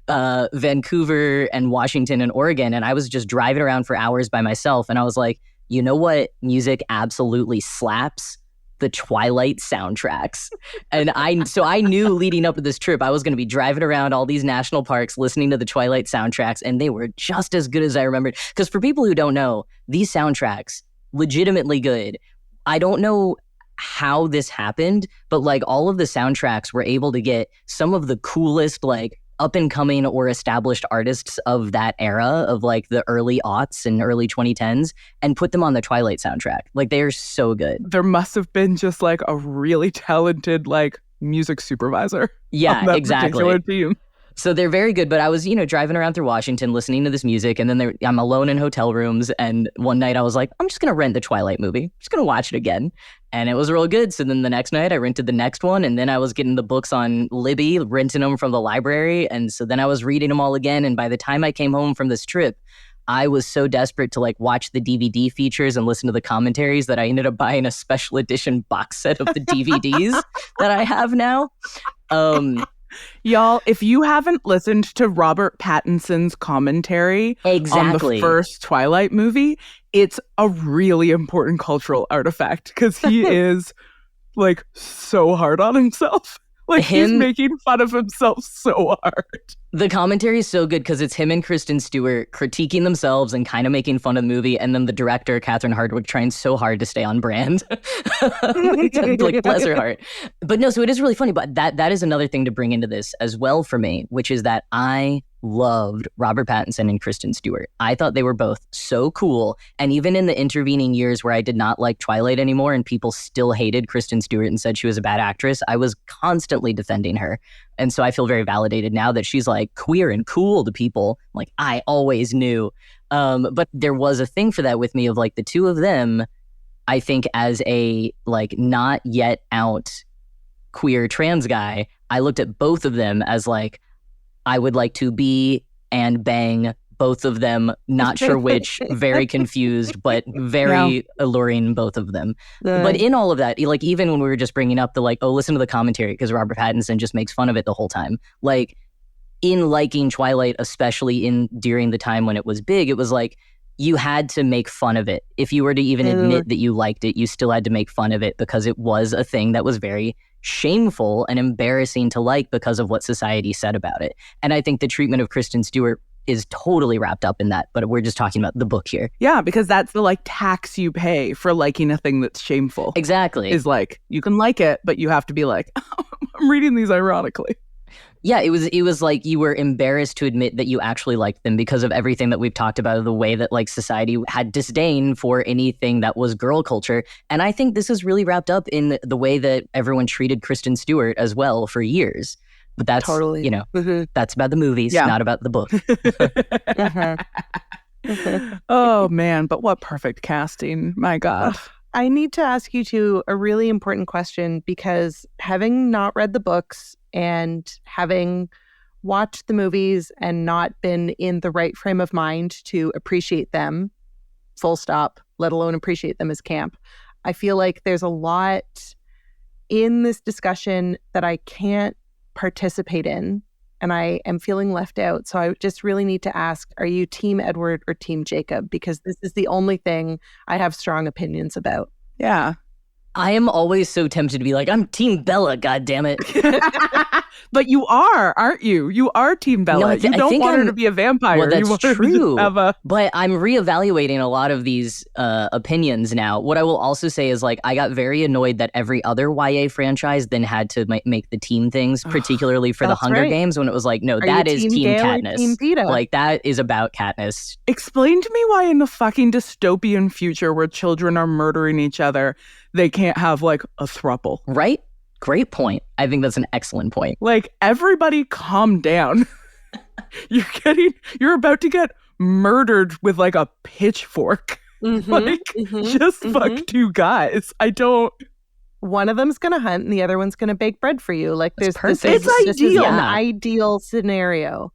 Vancouver and Washington and Oregon, and I was just driving around for hours by myself, and I was like, you know what music absolutely slaps? The Twilight soundtracks. And I knew leading up to this trip I was going to be driving around all these national parks listening to the Twilight soundtracks, and they were just as good as I remembered. Because for people who don't know, these soundtracks, legitimately good. I don't know how this happened, but like all of the soundtracks were able to get some of the coolest like up and coming or established artists of that era of like the early aughts and early 2010s and put them on the Twilight soundtrack. Like they're so good. There must have been just like a really talented like music supervisor. Yeah, on that exactly. particular team. So they're very good, but I was, driving around through Washington listening to this music, and then I'm alone in hotel rooms, and one night I was like, I'm just going to rent the Twilight movie. I'm just going to watch it again. And it was real good. So then the next night I rented the next one, and then I was getting the books on Libby, renting them from the library, and so then I was reading them all again, and by the time I came home from this trip, I was so desperate to like watch the DVD features and listen to the commentaries that I ended up buying a special edition box set of the DVDs that I have now. Y'all, if you haven't listened to Robert Pattinson's commentary on the first Twilight movie, it's a really important cultural artifact because he is like so hard on himself. Like he's making fun of himself so hard. The commentary is so good because it's him and Kristen Stewart critiquing themselves and kind of making fun of the movie, and then the director, Catherine Hardwicke, trying so hard to stay on brand. like bless her heart. But no, so it is really funny, but that is another thing to bring into this as well for me, which is that I loved Robert Pattinson and Kristen Stewart. I thought they were both so cool. And even in the intervening years where I did not like Twilight anymore and people still hated Kristen Stewart and said she was a bad actress, I was constantly defending her. And so I feel very validated now that she's like queer and cool to people. Like, I always knew. But there was a thing for that with me of like the two of them, I think as a like not yet out queer trans guy, I looked at both of them as like, I would like to be and bang both of them, not sure which, very confused, but very alluring, both of them. But in all of that, like even when we were just bringing up the like, oh, listen to the commentary because Robert Pattinson just makes fun of it the whole time. Like in liking Twilight, especially during the time when it was big, it was like, you had to make fun of it. If you were to even admit that you liked it, you still had to make fun of it because it was a thing that was very shameful and embarrassing to like because of what society said about it. And I think the treatment of Kristen Stewart is totally wrapped up in that, but we're just talking about the book here. Yeah, because that's the like tax you pay for liking a thing that's shameful. Exactly. Is like, you can like it, but you have to be like, oh, I'm reading these ironically. Yeah, it was like you were embarrassed to admit that you actually liked them because of everything that we've talked about, the way that like society had disdain for anything that was girl culture. And I think this is really wrapped up in the way that everyone treated Kristen Stewart as well for years. But that's, totally. You know, that's about the movies, not about the book. Oh, man, but what perfect casting. My God. I need to ask you two a really important question because having not read the books and having watched the movies and not been in the right frame of mind to appreciate them, full stop, let alone appreciate them as camp, I feel like there's a lot in this discussion that I can't participate in and I am feeling left out. So I just really need to ask, are you Team Edward or Team Jacob? Because this is the only thing I have strong opinions about. Yeah. I am always so tempted to be like, I'm Team Bella, goddammit. But you are, aren't you? You are Team Bella. No, you don't want her to be a vampire. Well, that's you want her true. to have a... But I'm reevaluating a lot of these opinions now. What I will also say is like, I got very annoyed that every other YA franchise then had to make the team things, particularly for the Hunger Games, when it was like, no, that is Team Katniss. Team Peeta? Like, that is about Katniss. Explain to me why in the fucking dystopian future where children are murdering each other, they can't have like a throuple. Right? Great point. I think that's an excellent point. Like, everybody calm down. You're about to get murdered with like a pitchfork. Fuck two guys. I don't... One of them's going to hunt and the other one's going to bake bread for you. Like, this is ideal. an ideal scenario.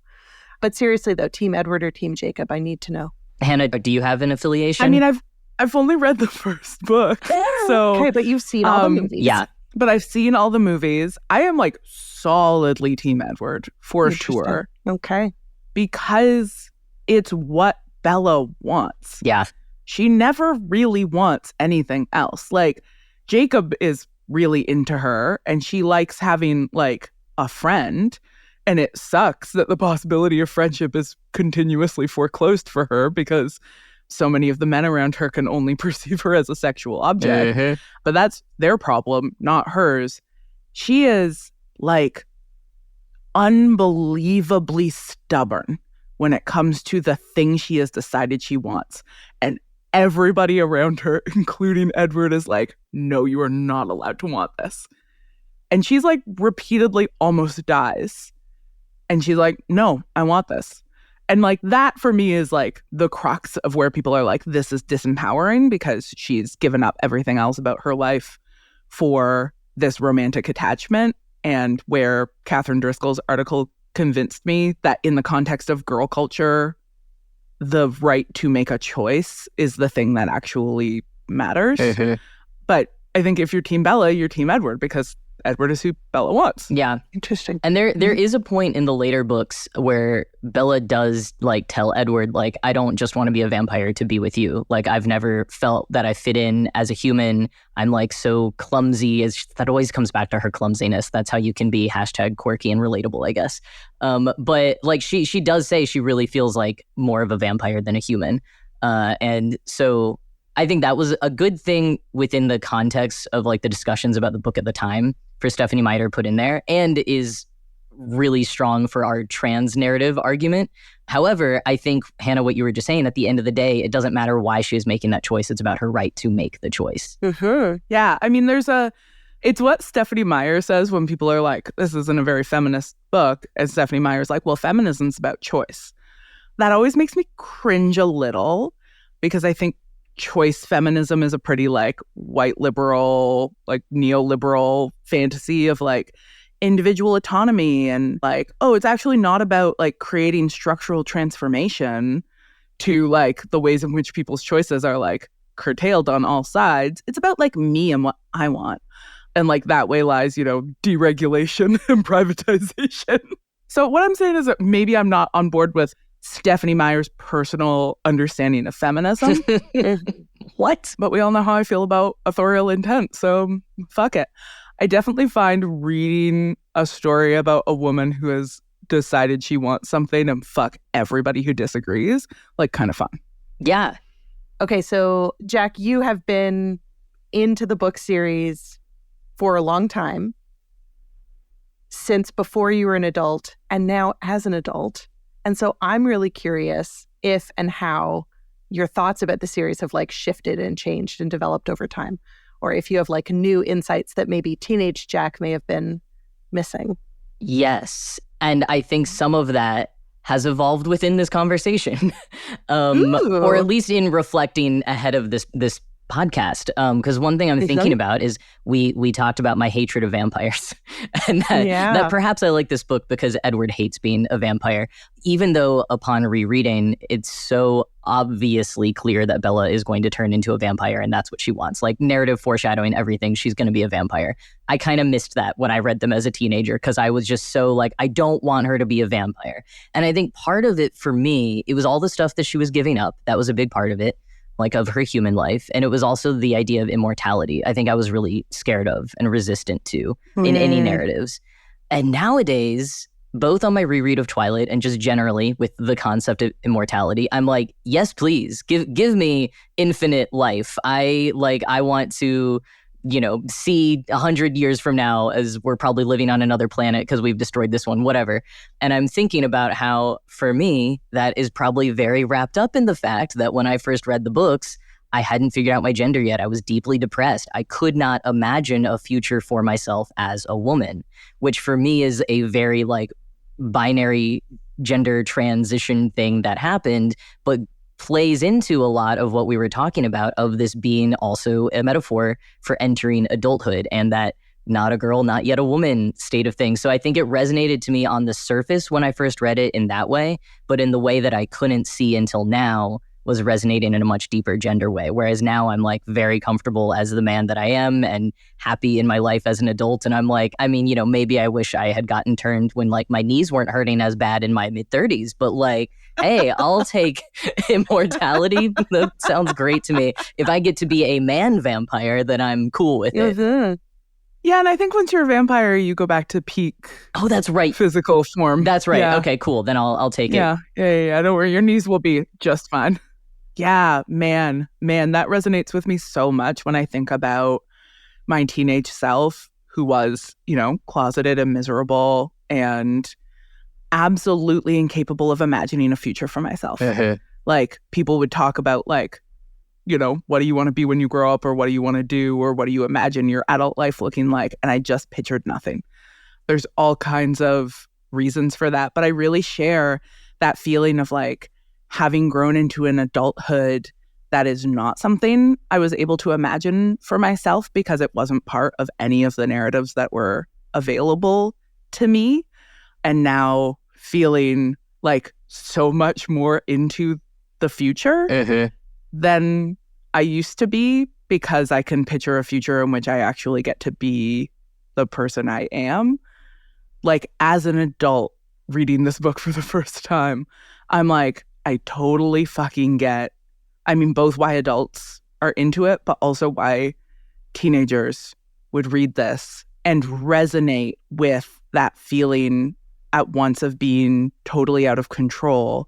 But seriously though, Team Edward or Team Jacob, I need to know. Hannah, do you have an affiliation? I mean, I've only read the first book. So okay, but you've seen all the movies. Yeah. But I've seen all the movies. I am like solidly Team Edward for sure. Okay. Because it's what Bella wants. Yeah. She never really wants anything else. Like, Jacob is really into her and she likes having like a friend. And it sucks that the possibility of friendship is continuously foreclosed for her because so many of the men around her can only perceive her as a sexual object. But that's their problem, not hers. She is like unbelievably stubborn when it comes to the thing she has decided she wants. And everybody around her, including Edward, is like, no, you are not allowed to want this. And she's like repeatedly almost dies. And she's like, no, I want this. And like that for me is like the crux of where people are like, this is disempowering because she's given up everything else about her life for this romantic attachment. And where Catherine Driscoll's article convinced me that in the context of girl culture, the right to make a choice is the thing that actually matters. But I think if you're Team Bella, you're Team Edward because Edward is who Bella wants. Yeah. Interesting. And there is a point in the later books where Bella does like tell Edward, like, I don't just want to be a vampire to be with you. Like, I've never felt that I fit in as a human. I'm like so clumsy. That always comes back to her clumsiness. That's how you can be #quirky and relatable, I guess. But like she does say she really feels like more of a vampire than a human. And so I think that was a good thing within the context of like the discussions about the book at the time for Stephanie Meyer put in there, and is really strong for our trans narrative argument. However, I think, Hannah, what you were just saying, at the end of the day, it doesn't matter why she is making that choice. It's about her right to make the choice. Yeah. I mean, it's what Stephanie Meyer says when people are like, this isn't a very feminist book. And Stephanie Meyer's like, well, feminism's about choice. That always makes me cringe a little because I think choice feminism is a pretty like white liberal, like neoliberal fantasy of like individual autonomy and like, oh, it's actually not about like creating structural transformation to like the ways in which people's choices are like curtailed on all sides. It's about like me and what I want. And like that way lies, deregulation and privatization. So what I'm saying is that maybe I'm not on board with Stephanie Meyer's personal understanding of feminism. What? But we all know how I feel about authorial intent, so fuck it. I definitely find reading a story about a woman who has decided she wants something and fuck everybody who disagrees, like kind of fun. Yeah. Okay, so Jack, you have been into the book series for a long time, since before you were an adult and now as an adult. And so I'm really curious if and how your thoughts about the series have like shifted and changed and developed over time, or if you have like new insights that maybe teenage Jack may have been missing. Yes. And I think some of that has evolved within this conversation, or at least in reflecting ahead of this podcast. Because one thing I'm thinking about is we talked about my hatred of vampires, and that perhaps I like this book because Edward hates being a vampire, even though upon rereading, it's so obviously clear that Bella is going to turn into a vampire and that's what she wants. Like narrative foreshadowing everything, she's going to be a vampire. I kind of missed that when I read them as a teenager because I was just so like, I don't want her to be a vampire. And I think part of it for me, it was all the stuff that she was giving up. That was a big part of it, like of her human life. And it was also the idea of immortality. I think I was really scared of and resistant to in any narratives. And nowadays, both on my reread of Twilight and just generally with the concept of immortality, I'm like, yes, please give me infinite life. I want to, see 100 years from now as we're probably living on another planet because we've destroyed this one, whatever. And I'm thinking about how, for me, that is probably very wrapped up in the fact that when I first read the books, I hadn't figured out my gender yet. I was deeply depressed. I could not imagine a future for myself as a woman, which for me is a very like binary gender transition thing that happened, but plays into a lot of what we were talking about of this being also a metaphor for entering adulthood and that not a girl, not yet a woman state of things. So I think it resonated to me on the surface when I first read it in that way, but in the way that I couldn't see until now was resonating in a much deeper gender way. Whereas now I'm like very comfortable as the man that I am and happy in my life as an adult. And I'm like, I mean, maybe I wish I had gotten turned when like my knees weren't hurting as bad in my mid-30s, but like, hey, I'll take immortality. That sounds great to me. If I get to be a man vampire, then I'm cool with it. Yeah, and I think once you're a vampire, you go back to peak. Oh, that's right. Physical form. That's right. Yeah. Okay, cool. Then I'll take it. Yeah. Don't worry. Your knees will be just fine. Yeah, man, that resonates with me so much when I think about my teenage self who was, closeted and miserable and absolutely incapable of imagining a future for myself. Like people would talk about like, what do you want to be when you grow up, or what do you want to do, or what do you imagine your adult life looking like? And I just pictured nothing. There's all kinds of reasons for that, but I really share that feeling of like having grown into an adulthood that is not something I was able to imagine for myself because it wasn't part of any of the narratives that were available to me. And now feeling like so much more into the future than I used to be because I can picture a future in which I actually get to be the person I am. Like as an adult reading this book for the first time, I'm like, I totally fucking get, both why adults are into it, but also why teenagers would read this and resonate with that feeling at once of being totally out of control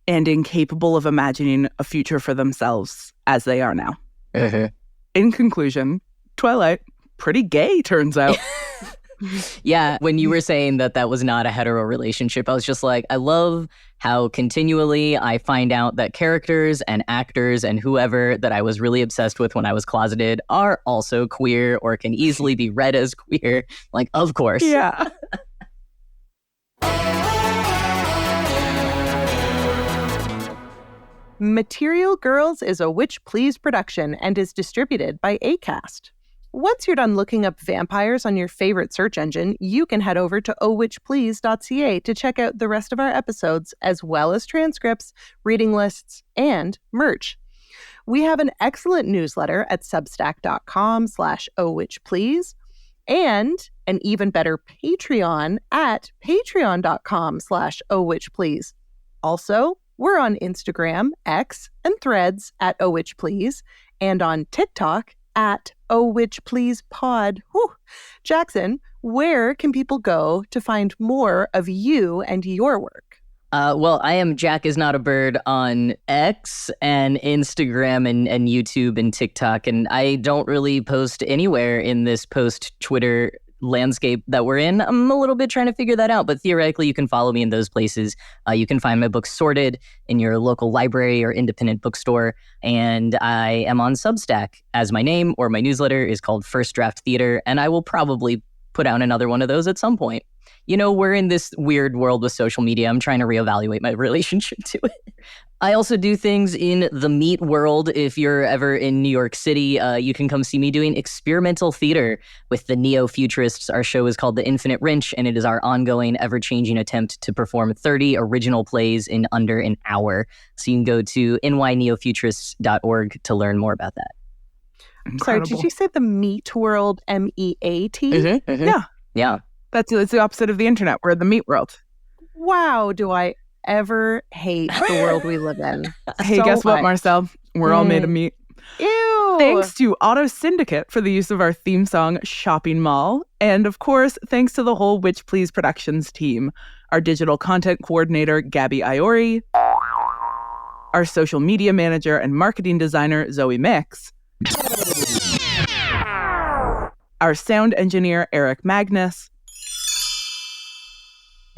and incapable of imagining a future for themselves as they are now. In conclusion, Twilight, pretty gay, turns out. Yeah, when you were saying that was not a hetero relationship, I was just like, I love how continually I find out that characters and actors and whoever that I was really obsessed with when I was closeted are also queer or can easily be read as queer. Like, of course. Yeah. Material Girls is a Witch Please production and is distributed by Acast. Once you're done looking up vampires on your favorite search engine, you can head over to ohwitchplease.ca to check out the rest of our episodes, as well as transcripts, reading lists, and merch. We have an excellent newsletter at substack.com/ohwitchplease and an even better Patreon at patreon.com/ohwitchplease. Also, we're on Instagram, X, and Threads at ohwitchplease, and on TikTok at ohwitchpleasepod. Whew. Jackson, where can people go to find more of you and your work? Well, I am Jack is Not a Bird on X and Instagram and YouTube and TikTok, and I don't really post anywhere in this post-Twitter landscape that we're in. I'm a little bit trying to figure that out, but theoretically you can follow me in those places. You can find my books sorted in your local library or independent bookstore, and I am on Substack as my name, or my newsletter is called First Draft Theater, and I will probably put out another one of those at some point. You know, we're in this weird world with social media. I'm trying to reevaluate my relationship to it. I also do things in the meat world. If you're ever in New York City, you can come see me doing experimental theater with the Neo-Futurists. Our show is called The Infinite Wrench, and it is our ongoing, ever-changing attempt to perform 30 original plays in under an hour. So you can go to nyneofuturists.org to learn more about that. Incredible. Sorry, did you say the meat world, MEAT? Mm-hmm, mm-hmm. Yeah. Yeah. It's the opposite of the internet. We're the meat world. Wow, do I ever hate the world we live in. Hey, So guess what, much. Marcelle? We're all made of meat. Ew. Thanks to Auto Syndicate for the use of our theme song, Shopping Mall. And of course, thanks to the whole Witch Please Productions team. Our digital content coordinator, Gabby Iori. Our social media manager and marketing designer, Zoe Mix. Our sound engineer, Eric Magnus.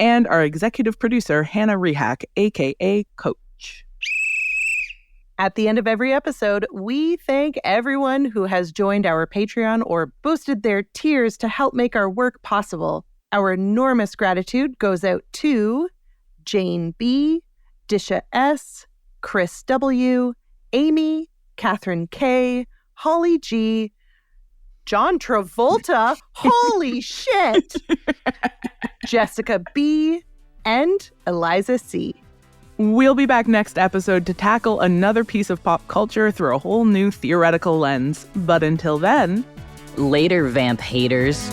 And our executive producer, Hannah Rehak, a.k.a. Coach. At the end of every episode, we thank everyone who has joined our Patreon or boosted their tiers to help make our work possible. Our enormous gratitude goes out to Jane B., Disha S., Chris W., Amy, Catherine K., Holly G., John Travolta, holy shit, Jessica B., and Eliza C. We'll be back next episode to tackle another piece of pop culture through a whole new theoretical lens. But until then, Later, vamp haters.